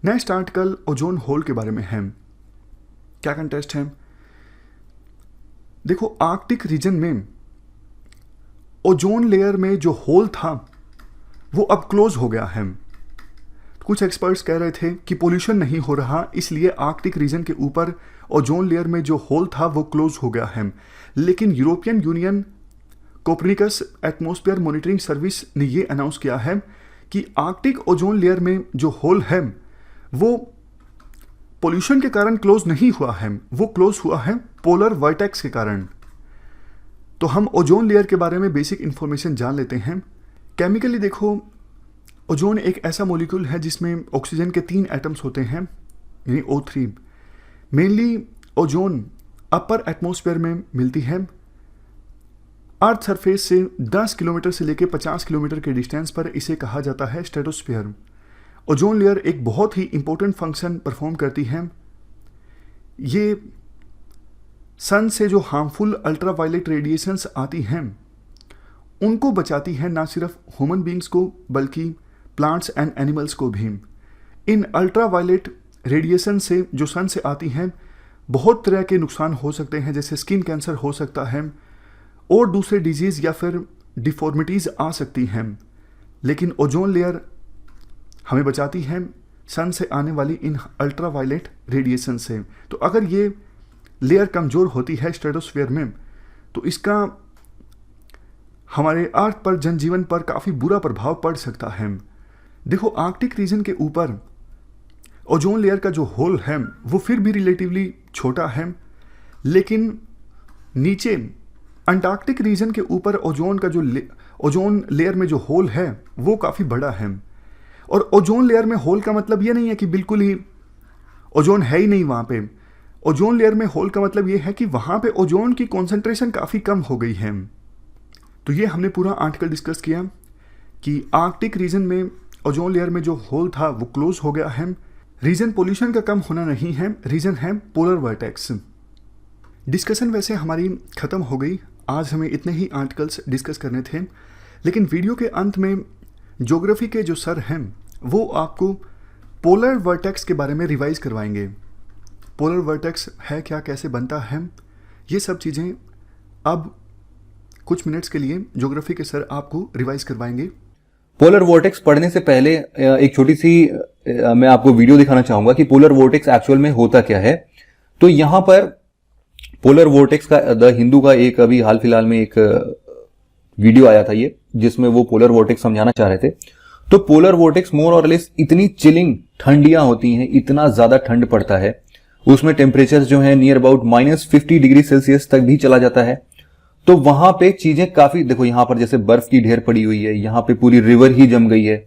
नेक्स्ट आर्टिकल ओजोन होल के बारे में है। क्या कंटेस्ट है? देखो आर्कटिक रीजन में ओजोन लेयर में जो होल था वो अब क्लोज हो गया है। कुछ एक्सपर्ट्स कह रहे थे कि पोल्यूशन नहीं हो रहा, इसलिए आर्कटिक रीजन के ऊपर ओजोन लेयर में जो होल था वो क्लोज हो गया है। लेकिन European union Copernicus atmosphere monitoring service ने ये अनाउंस किया है कि आर्कटिक ओजोन लेयर में जो होल है वो पोल्यूशन के कारण क्लोज नहीं हुआ है, वो क्लोज हुआ है पोलर वर्टेक्स के कारण। तो हम ओजोन लेयर के बारे में बेसिक इंफॉर्मेशन जान लेते हैं। केमिकली देखो ओजोन एक ऐसा मॉलिक्यूल है जिसमें ऑक्सीजन के 3 एटम्स होते हैं, यानी O3। Mainly ozone upper atmosphere में मिलती है। अर्थ सरफेस से 10 किलोमीटर से लेकर 50 किलोमीटर के डिस्टेंस पर इसे कहा जाता है स्ट्रेटोस्फीयर। ओजोन लेयर एक बहुत ही इंपॉर्टेंट फंक्शन परफॉर्म करती है। ये सन से जो हार्मफुल अल्ट्रावायलेट रेडिएशंस आती हैं उनको बचाती है, ना सिर्फ ह्यूमन बींग्स को बल्कि प्लांट्स एंड एनिमल्स को भी। इन अल्ट्रा वायलेट रेडिएशन से जो सन से आती हैं बहुत तरह के नुकसान हो सकते हैं, जैसे स्किन कैंसर हो सकता है और दूसरे डिजीज़ या फिर डिफॉर्मिटीज़ आ सकती हैं। लेकिन ओजोन लेयर हमें बचाती है सन से आने वाली इन अल्ट्रा वायलेट रेडिएशन से। तो अगर ये लेयर कमज़ोर होती है स्ट्रेटोस्फीयर में तो इसका हमारे अर्थ पर, जनजीवन पर काफ़ी बुरा प्रभाव पड़ सकता है। देखो, आर्कटिक रीजन के ऊपर ओजोन लेयर का जो होल है वो फिर भी रिलेटिवली छोटा है, लेकिन नीचे अंटार्कटिक रीजन के ऊपर ओजोन लेयर में जो होल है वो काफ़ी बड़ा है। और ओजोन लेयर में होल का मतलब ये नहीं है कि बिल्कुल ही ओजोन है ही नहीं वहाँ पे। ओजोन लेयर में होल का मतलब ये है कि वहाँ पे ओजोन की कॉन्सेंट्रेशन काफ़ी कम हो गई है। तो ये हमने पूरा आर्टिकल डिस्कस किया कि आर्कटिक रीजन में ओजोन लेयर में जो होल था वो क्लोज हो गया है। रीजन पोल्यूशन का कम होना नहीं है, रीजन है पोलर वर्टेक्स। डिस्कशन वैसे हमारी ख़त्म हो गई। आज हमें इतने ही आर्टिकल्स डिस्कस करने थे, लेकिन वीडियो के अंत में ज्योग्राफी के जो सर हैं वो आपको पोलर वर्टेक्स के बारे में रिवाइज करवाएंगे। पोलर वर्टेक्स है क्या, कैसे बनता है, ये सब चीज़ें अब कुछ मिनट्स के लिए ज्योग्राफी के सर आपको रिवाइज करवाएंगे। पोलर वोर्टेक्स पढ़ने से पहले एक छोटी सी मैं आपको वीडियो दिखाना चाहूंगा कि पोलर वोर्टेक्स एक्चुअल में होता क्या है। तो यहां पर पोलर वोर्टेक्स का द हिंदू का एक अभी हाल फिलहाल में एक वीडियो आया था ये, जिसमें वो पोलर वोर्टेक्स समझाना चाह रहे थे। तो पोलर वोर्टेक्स मोर और लेस इतनी चिलिंग ठंडियां होती हैं, इतना ज्यादा ठंड पड़ता है, उसमें टेम्परेचर जो है नियर अबाउट -50 डिग्री सेल्सियस तक भी चला जाता है। तो वहां पे चीजें काफी, देखो यहां पर जैसे बर्फ की ढेर पड़ी हुई है, यहां पे पूरी रिवर ही जम गई है।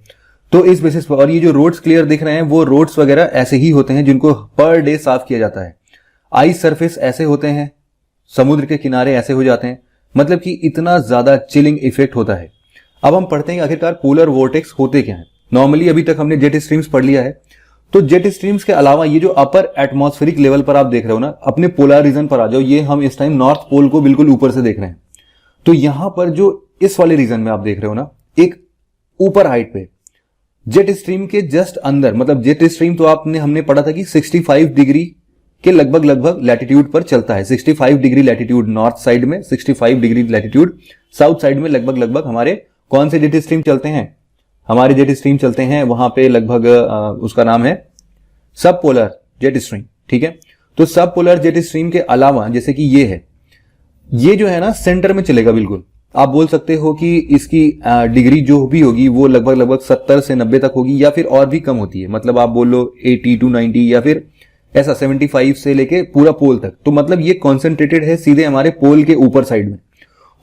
तो इस बेसिस पर, और ये जो रोड्स क्लियर दिख रहे हैं वो रोड्स वगैरह ऐसे ही होते हैं जिनको पर डे साफ किया जाता है। आइस सरफेस ऐसे होते हैं, समुद्र के किनारे ऐसे हो जाते हैं, मतलब कि इतना ज्यादा चिलिंग इफेक्ट होता है। अब हम पढ़ते हैं आखिरकार पोलर वोर्टेक्स होते क्या है। नॉर्मली अभी तक हमने जेट स्ट्रीम्स पढ़ लिया है। तो जेट स्ट्रीम्स के अलावा ये जो अपर एटमॉस्फेरिक लेवल पर आप देख रहे हो ना, अपने पोलर रीजन पर आ जाओ। ये हम इस टाइम नॉर्थ पोल को बिल्कुल ऊपर से देख रहे हैं। तो यहां पर जो इस वाले रीजन में आप देख रहे हो ना, एक ऊपर हाइट पे जेट स्ट्रीम के जस्ट अंदर, मतलब जेट स्ट्रीम तो हमने पढ़ा था कि 65 डिग्री के लगभग लैटिट्यूड पर चलता है। 65 डिग्री लैटिट्यूड नॉर्थ साइड में, 65 डिग्री लैटिट्यूड साउथ साइड में लगभग हमारे कौन से जेट स्ट्रीम चलते हैं? हमारे जेट स्ट्रीम चलते हैं वहां पे लगभग उसका नाम है सब पोलर जेट स्ट्रीम, ठीक है। तो सब पोलर जेट स्ट्रीम के अलावा जैसे कि ये जो है ना सेंटर में चलेगा बिल्कुल। आप बोल सकते हो कि इसकी डिग्री जो भी होगी वो लगभग 70 से 90 तक होगी, या फिर और भी कम होती है। मतलब आप बोल लो 80 to 90 या फिर ऐसा 75 से लेके पूरा पोल तक। तो मतलब ये कॉन्सेंट्रेटेड है सीधे हमारे पोल के ऊपर साइड में,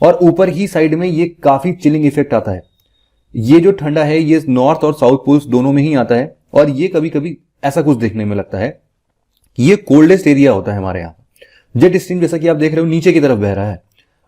और ऊपर ही साइड में ये काफी चिलिंग इफेक्ट आता है। ये जो ठंडा है ये नॉर्थ और साउथ पोल्स दोनों में ही आता है, और ये कभी कभी ऐसा कुछ देखने में लगता है कि ये कोल्डेस्ट एरिया होता है हमारे यहाँ। जेट स्ट्रीम जैसा कि आप देख रहे हो नीचे की तरफ बह रहा है।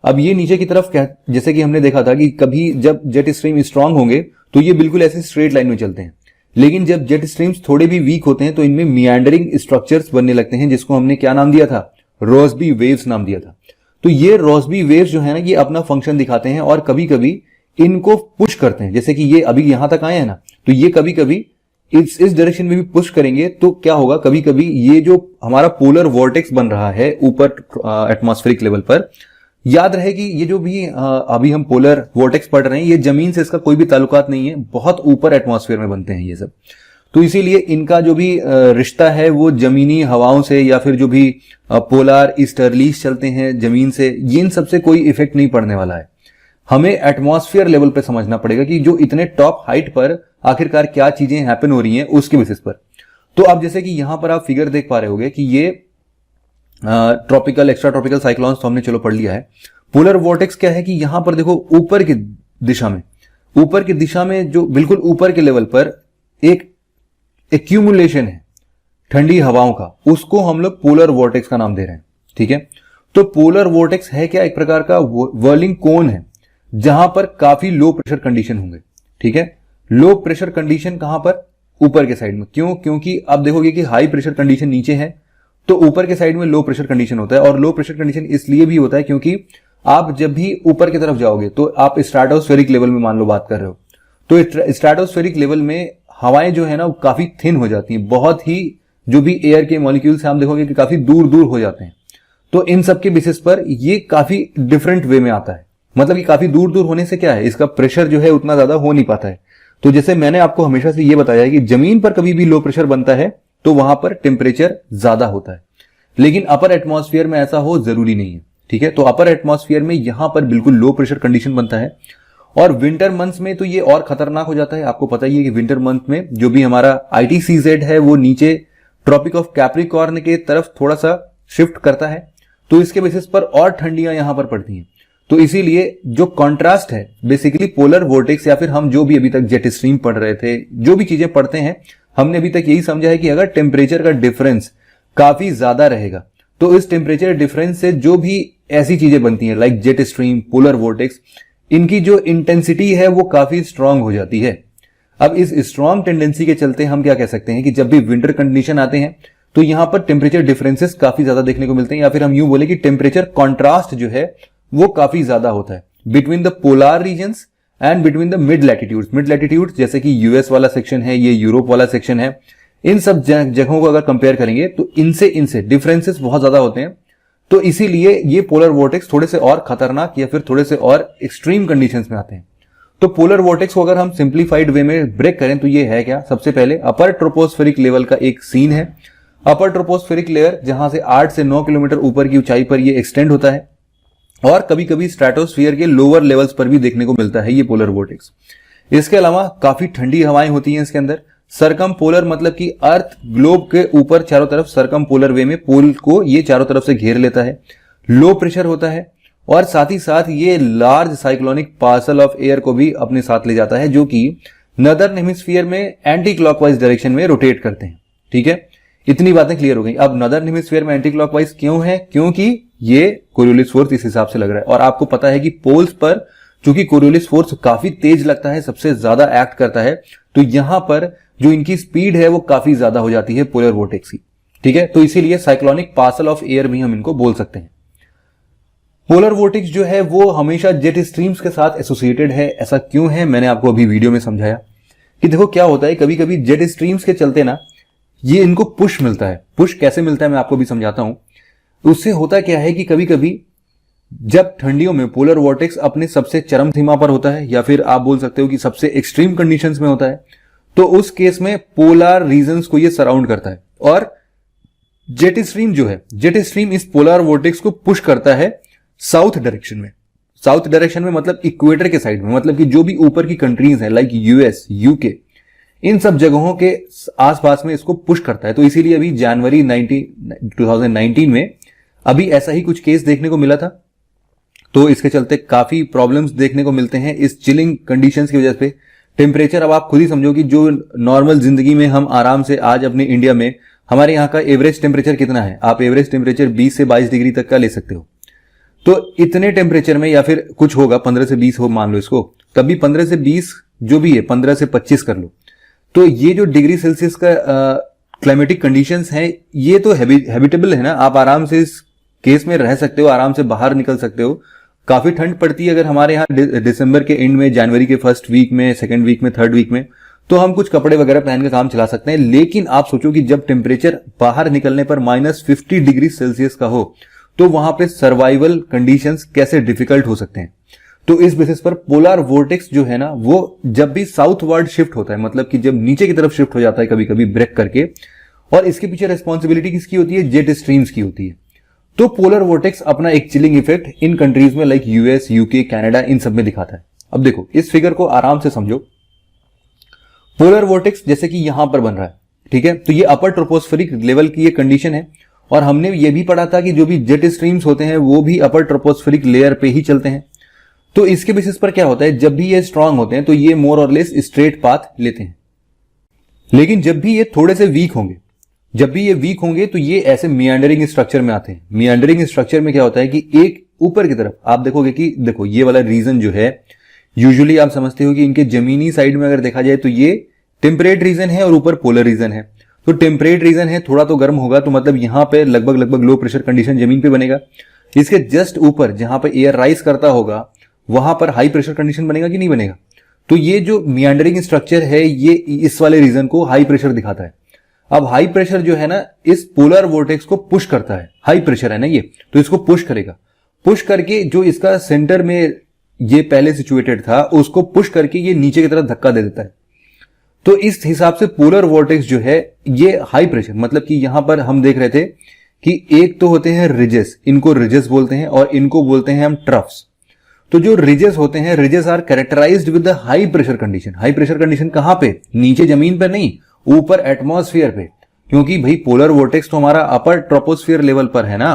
अब ये नीचे की तरफ जैसे कि हमने देखा था कि कभी जब जेट स्ट्रीम स्ट्रांग होंगे तो ये बिल्कुल ऐसे स्ट्रेट लाइन में चलते हैं, लेकिन जब जेट स्ट्रीम्स थोड़े भी वीक होते हैं तो इनमें मियांडरिंग स्ट्रक्चर्स बनने लगते हैं, जिसको हमने क्या नाम दिया था? रोसबी वेव्स नाम दिया था। तो ये रोसबी वेव्स जो है ना, ये अपना फंक्शन दिखाते हैं और कभी कभी इनको पुश करते हैं। जैसे कि ये अभी यहां तक आए हैं ना, तो ये कभी कभी इस डायरेक्शन में भी पुश करेंगे तो क्या होगा, कभी कभी ये जो हमारा पोलर वोर्टेक्स बन रहा है ऊपर एटमॉस्फेरिक लेवल पर, याद रहे कि ये जो भी अभी हम पोलर वोर्टेक्स पढ़ रहे हैं ये जमीन से इसका कोई भी ताल्लुकात नहीं है, बहुत ऊपर एटमॉस्फेयर में बनते हैं ये सब। तो इसीलिए इनका जो भी रिश्ता है वो जमीनी हवाओं से या फिर जो भी पोलर ईस्टर्लीज चलते हैं जमीन से, इन सबसे कोई इफेक्ट नहीं पड़ने वाला है। हमें एटमॉस्फेयर लेवल पे समझना पड़ेगा कि जो इतने टॉप हाइट पर आखिरकार क्या चीजें हैपन हो रही हैं उसके बेसिस पर। तो अब जैसे कि यहां पर आप फिगर देख पा रहे होंगे कि ये ट्रॉपिकल एक्स्ट्रा ट्रॉपिकल साइक्लोन्स तो हमने चलो पढ़ लिया है। पोलर वोर्टेक्स क्या है कि यहां पर देखो ऊपर की दिशा में जो बिल्कुल ऊपर के लेवल पर एक एक्यूमुलेशन है ठंडी हवाओं का, उसको हम लोग पोलर वोर्टेक्स का नाम दे रहे हैं, ठीक है। तो पोलर वोर्टेक्स है क्या? एक प्रकार का वर्लिंग कोन है जहां पर काफी लो प्रेशर कंडीशन होंगे, ठीक है। लो प्रेशर कंडीशन कहां पर? ऊपर के साइड में। क्यों? क्योंकि आप देखोगे कि हाई प्रेशर कंडीशन नीचे है, तो ऊपर के साइड में लो प्रेशर कंडीशन होता है। और लो प्रेशर कंडीशन इसलिए भी होता है क्योंकि आप जब भी ऊपर की तरफ जाओगे तो आप स्ट्रेटोस्फेरिक लेवल में मान लो बात कर रहे हो, तो स्ट्रेटोस्फेरिक लेवल में हवाएं जो है ना वो काफी थिन हो जाती हैं, बहुत ही जो भी एयर के मॉलिक्यूल्स आप देखोगे कि काफी दूर दूर हो जाते हैं। तो इन सब के बेसिस पर ये काफी डिफरेंट वे में आता है, मतलब कि काफी दूर दूर होने से क्या है, इसका प्रेशर जो है उतना ज्यादा हो नहीं पाता है। तो जैसे मैंने आपको हमेशा से ये बताया है कि जमीन पर कभी भी लो प्रेशर बनता है तो वहां पर टेम्परेचर ज्यादा होता है, लेकिन अपर एटमॉस्फेयर में ऐसा हो जरूरी नहीं है। ठीक है, तो अपर एटमॉस्फेयर में यहां पर बिल्कुल लो प्रेशर कंडीशन बनता है। और विंटर मंथ्स में तो ये और खतरनाक हो जाता है। आपको पता ही है कि विंटर मंथ में जो भी हमारा ITCZ है वो नीचे ट्रॉपिक ऑफ कैप्रिकॉर्न के तरफ थोड़ा सा शिफ्ट करता है, तो इसके बेसिस पर और ठंडियां यहां पर पड़ती हैं। तो इसीलिए जो कॉन्ट्रास्ट है बेसिकली पोलर वोर्टेक्स, या फिर हम जो भी अभी तक जेट स्ट्रीम पढ़ रहे थे, जो भी चीजें पढ़ते हैं, हमने अभी तक यही समझा है कि अगर टेम्परेचर का डिफरेंस काफी ज्यादा रहेगा तो इस टेम्परेचर डिफरेंस से जो भी ऐसी चीजें बनती हैं like jet stream, polar vortex, इनकी जो इंटेंसिटी है वो काफी स्ट्रांग हो जाती है। अब इस स्ट्रांग टेंडेंसी के चलते हम क्या कह सकते हैं कि जब भी विंटर कंडीशन आते हैं तो यहां पर टेम्परेचर डिफरेंसेस काफी ज्यादा देखने को मिलते हैं, या फिर हम यूं बोले कि टेम्परेचर कॉन्ट्रास्ट जो है वो काफी ज्यादा होता है between the polar regions and between the mid latitudes. Mid latitudes जैसे कि यूएस वाला सेक्शन है, ये यूरोप वाला सेक्शन है, इन सब जगहों को अगर कंपेयर करेंगे तो इनसे डिफरेंसेस बहुत ज्यादा होते हैं। तो इसीलिए ये पोलर वोर्टेक्स थोड़े से और खतरनाक या फिर थोड़े से और एक्सट्रीम कंडीशंस में आते हैं। तो पोलर वोर्टेक्स को अगर हम सिंप्लीफाइड वे में ब्रेक करें तो ये है क्या, सबसे पहले अपर ट्रोपोस्फेरिक लेवल का एक सीन है। अपर ट्रोपोस्फेरिक लेयर जहां से 8 से 9 किलोमीटर ऊपर की ऊंचाई पर ये एक्सटेंड होता है, और कभी कभी स्ट्रेटोस्फीयर के लोअर लेवल्स पर भी देखने को मिलता है ये पोलर वोर्टेक्स। इसके अलावा काफी ठंडी हवाएं होती हैं इसके अंदर। सरकम पोलर मतलब कि अर्थ ग्लोब के ऊपर चारों तरफ सरकम पोलर वे में पोल को ये चारों तरफ से घेर लेता है। लो प्रेशर होता है, और साथ ही साथ ये large cyclonic parcel of air को भी अपने साथ ले जाता है, जो कि नदर्न हेमिस्फीयर में एंटी क्लॉकवाइज डायरेक्शन में रोटेट करते हैं। ठीक है, इतनी बातें क्लियर हो गई। अब नदर्न हेमिस्फीयर में एंटी क्लॉकवाइज क्यों है, क्योंकि ये कोरियोलिस फोर्स इस हिसाब से लग रहा है। और आपको पता है कि पोल्स पर चूंकि कोरियोलिस फोर्स काफी तेज लगता है, सबसे ज्यादा एक्ट करता है, तो यहां पर जो इनकी स्पीड है वो काफी ज्यादा हो जाती है पोलर वोर्टेक्स की। ठीक है, तो इसीलिए साइक्लोनिक पार्सल ऑफ एयर भी हम इनको बोल सकते हैं। पोलर वोर्टेक्स जो है वो हमेशा जेट स्ट्रीम्स के साथ एसोसिएटेड है। ऐसा क्यों है, मैंने आपको अभी वीडियो में समझाया कि देखो क्या होता है, कभी कभी जेट स्ट्रीम्स के चलते ना ये इनको पुश मिलता है। पुश कैसे मिलता है मैं आपको भी समझाता हूं। उससे होता क्या है कि कभी कभी जब ठंडियों में पोलर वोर्टेक्स अपने सबसे चरम सीमा पर होता है, या फिर आप बोल सकते हो कि सबसे एक्सट्रीम कंडीशंस में होता है, तो उस केस में पोलर रीजन्स को ये सराउंड करता है, और जेट स्ट्रीम जो है, जेट स्ट्रीम इस पोलर वोर्टेक्स को पुश करता है साउथ डायरेक्शन में। साउथ डायरेक्शन में मतलब इक्वेटर के साइड में, मतलब कि जो भी ऊपर की कंट्रीज हैं लाइक यूएस, यूके, इन सब जगहों के आसपास में इसको पुश करता है। तो इसीलिए अभी जनवरी 2019 में अभी ऐसा ही कुछ केस देखने को मिला था। तो इसके चलते काफी प्रॉब्लम्स देखने को मिलते हैं इस चिलिंग कंडीशंस की वजह से। टेम्परेचर अब आप खुद ही समझो कि जो नॉर्मल जिंदगी में हम आराम से आज अपने इंडिया में, हमारे यहाँ का एवरेज टेम्परेचर कितना है, आप एवरेज टेम्परेचर 20 से 22 डिग्री तक का ले सकते हो। तो इतने टेम्परेचर में, या फिर कुछ होगा 15 से 20 हो मान लो इसको, तभी 15 से 20 जो भी है, 15 से 25 कर लो, तो ये जो डिग्री सेल्सियस का क्लाइमेटिक कंडीशंस हैं ये तो हैबिटेबल है ना, आप आराम से इस केस में रह सकते हो, आराम से बाहर निकल सकते हो। काफी ठंड पड़ती है अगर हमारे यहाँ दिसंबर के एंड में, जनवरी के फर्स्ट वीक में, सेकंड वीक में, थर्ड वीक में, तो हम कुछ कपड़े वगैरह पहन के काम चला सकते हैं। लेकिन आप सोचो कि जब टेम्परेचर बाहर निकलने पर -50 डिग्री सेल्सियस का हो तो वहां पे सर्वाइवल कंडीशंस कैसे डिफिकल्ट हो सकते हैं। तो इस बेसिस पर पोलर वोर्टेक्स जो है ना वो जब भी साउथवर्ड शिफ्ट होता है, मतलब कि जब नीचे की तरफ शिफ्ट हो जाता है कभी कभी ब्रेक करके, और इसके पीछे रिस्पॉन्सिबिलिटी किसकी होती है, जेट स्ट्रीम्स की होती है। तो पोलर वोर्टेक्स अपना एक चिलिंग इफेक्ट इन कंट्रीज में लाइक यूएस, यूके, कनाडा, इन सब में दिखाता है। अब देखो इस फिगर को आराम से समझो। पोलर वोर्टेक्स जैसे कि यहां पर बन रहा है, ठीक है, तो ये अपर ट्रोपोस्फेरिक लेवल की ये कंडीशन है। और हमने ये भी पढ़ा था कि जो भी जेट स्ट्रीम्स होते हैं वो भी अपर ट्रोपोस्फेरिक लेयर पे ही चलते हैं। तो इसके बेसिस पर क्या होता है, जब भी ये स्ट्रांग होते हैं तो ये मोर और लेस स्ट्रेट पाथ लेते हैं। लेकिन जब भी ये थोड़े से वीक होंगे, तो ये ऐसे मियांडरिंग स्ट्रक्चर में आते हैं। मियांडरिंग स्ट्रक्चर में क्या होता है कि एक ऊपर की तरफ आप देखोगे कि देखो ये वाला रीजन जो है, यूजुअली आप समझते हो कि इनके जमीनी साइड में अगर देखा जाए तो ये टेम्परेट रीजन है और ऊपर पोलर रीजन है। तो टेम्परेट रीजन है, थोड़ा तो गर्म होगा, तो मतलब यहां पे लगभग लो प्रेशर कंडीशन जमीन पे बनेगा। इसके जस्ट ऊपर जहां पर एयर राइज करता होगा वहां पर हाई प्रेशर कंडीशन बनेगा कि नहीं बनेगा? तो ये जो मियांडरिंग स्ट्रक्चर है ये इस वाले रीजन को हाई प्रेशर दिखाता है। अब हाई प्रेशर जो है ना इस पोलर वोर्टेक्स को पुश करता है, हाई प्रेशर है ना ये, तो इसको पुश करेगा। पुश करके जो इसका सेंटर में ये पहले सिचुएटेड था उसको पुश करके ये नीचे की तरफ धक्का दे देता है। तो इस हिसाब से पोलर वोर्टेक्स जो है ये हाई प्रेशर, मतलब कि यहां पर हम देख रहे थे कि एक तो होते हैं रिजेस, इनको रिजेस बोलते हैं और इनको बोलते हैं हम ट्रफ्स। तो जो रिजेस होते हैं, ridges are characterised with the high pressure condition. High pressure condition कहां पे? नीचे जमीन पर नहीं, ऊपर एटमॉस्फेयर पे, क्योंकि भाई पोलर वोर्टेक्स तो हमारा अपर ट्रोपोस्फियर लेवल पर है ना,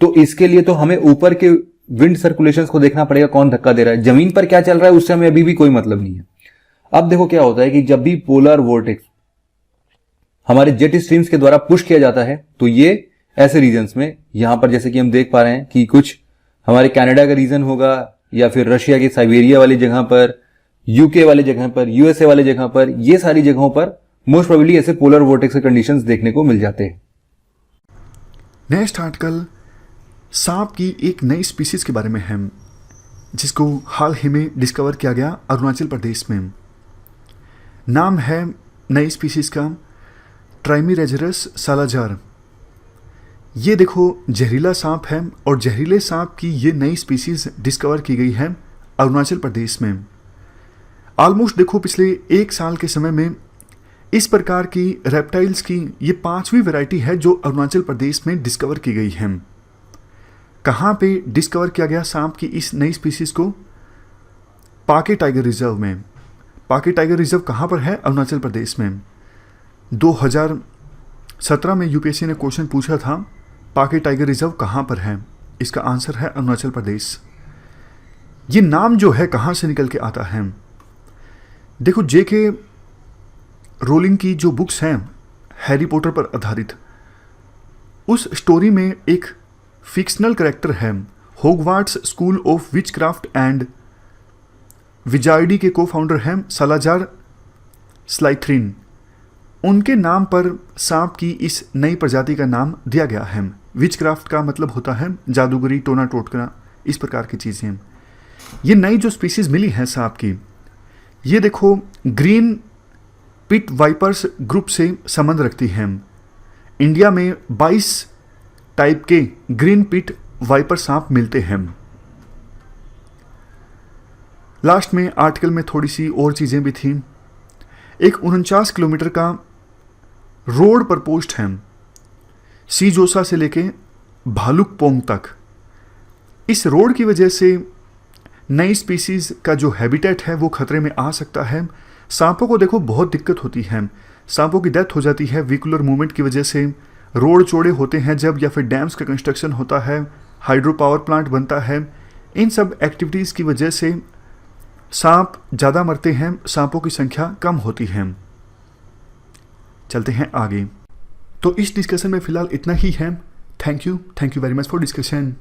तो इसके लिए तो हमें ऊपर के विंड सर्कुलेशंस को देखना पड़ेगा, कौन धक्का दे रहा है। जमीन पर क्या चल रहा है उससे हमें अभी भी कोई मतलब नहीं है। अब देखो क्या होता है कि जब भी पोलर वोर्टेक्स हमारे जेट स्ट्रीम्स के द्वारा पुश किया जाता है तो ये ऐसे रीजन्स में, यहां पर जैसे कि हम देख पा रहे हैं कि कुछ हमारे कनाडा का रीजन होगा या फिर रशिया के साइबेरिया वाली जगह पर, यूके वाले जगह पर, यूएसए वाले जगह पर, ये सारी जगहों पर मोस्ट प्रोबेबली ऐसे पोलर वोर्टेक्स के कंडीशंस देखने को मिल जाते हैं। नेक्स्ट आर्टिकल सांप की एक नई स्पीसीज के बारे में है जिसको हाल ही में डिस्कवर किया गया अरुणाचल प्रदेश में। नाम है नई स्पीसीज का ट्राइमीरेजरस सालाजार। ये देखो जहरीला सांप है और जहरीले सांप की ये नई स्पीसीज डिस्कवर की गई है अरुणाचल प्रदेश में। ऑलमोस्ट देखो पिछले 1 साल के समय में इस प्रकार की रेप्टाइल्स की ये 5वीं वैरायटी है जो अरुणाचल प्रदेश में डिस्कवर की गई है। कहाँ पे डिस्कवर किया गया सांप की इस नई स्पीसीज को? पाके टाइगर रिजर्व में। पाके टाइगर रिजर्व कहाँ पर है? अरुणाचल प्रदेश में। 2017 में यूपीएससी ने क्वेश्चन पूछा था पाके टाइगर रिजर्व कहाँ पर है? इसका आंसर है अरुणाचल प्रदेश। ये नाम जो है कहाँ से निकल के आता है? देखो जेके रोलिंग की जो बुक्स हैं हैरी पॉटर पर आधारित, उस स्टोरी में एक फिक्शनल कैरेक्टर है होगवार्ट्स स्कूल ऑफ विचक्राफ्ट एंड विजाइडी के को फाउंडर हैं सालाजार स्लाइथरिन। उनके नाम पर सांप की इस नई प्रजाति का नाम दिया गया है। विचक्राफ्ट का मतलब होता है जादूगरी, टोना टोटका, इस प्रकार की चीज़ें। ये नई जो स्पीसीज मिली है सांप की, ये देखो ग्रीन पिट वाइपर्स ग्रुप से संबंध रखती हैं। इंडिया में 22 टाइप के ग्रीन पिट वाइपर सांप मिलते हैं। लास्ट में आर्टिकल में थोड़ी सी और चीज़ें भी थी। एक 49 किलोमीटर का रोड पर पोस्ट है सीजोसा से लेके भालुकपोंग तक। इस रोड की वजह से नई स्पीसीज का जो हैबिटेट है वो खतरे में आ सकता है। सांपों को देखो बहुत दिक्कत होती है, सांपों की डेथ हो जाती है व्हीकुलर मूवमेंट की वजह से। रोड चौड़े होते हैं जब, या फिर डैम्स का कंस्ट्रक्शन होता है, हाइड्रो पावर प्लांट बनता है, इन सब एक्टिविटीज़ की वजह से सांप ज़्यादा मरते हैं, सांपों की संख्या कम होती है। चलते हैं आगे। तो इस डिस्कशन में फ़िलहाल इतना ही है। Thank you very much for discussion.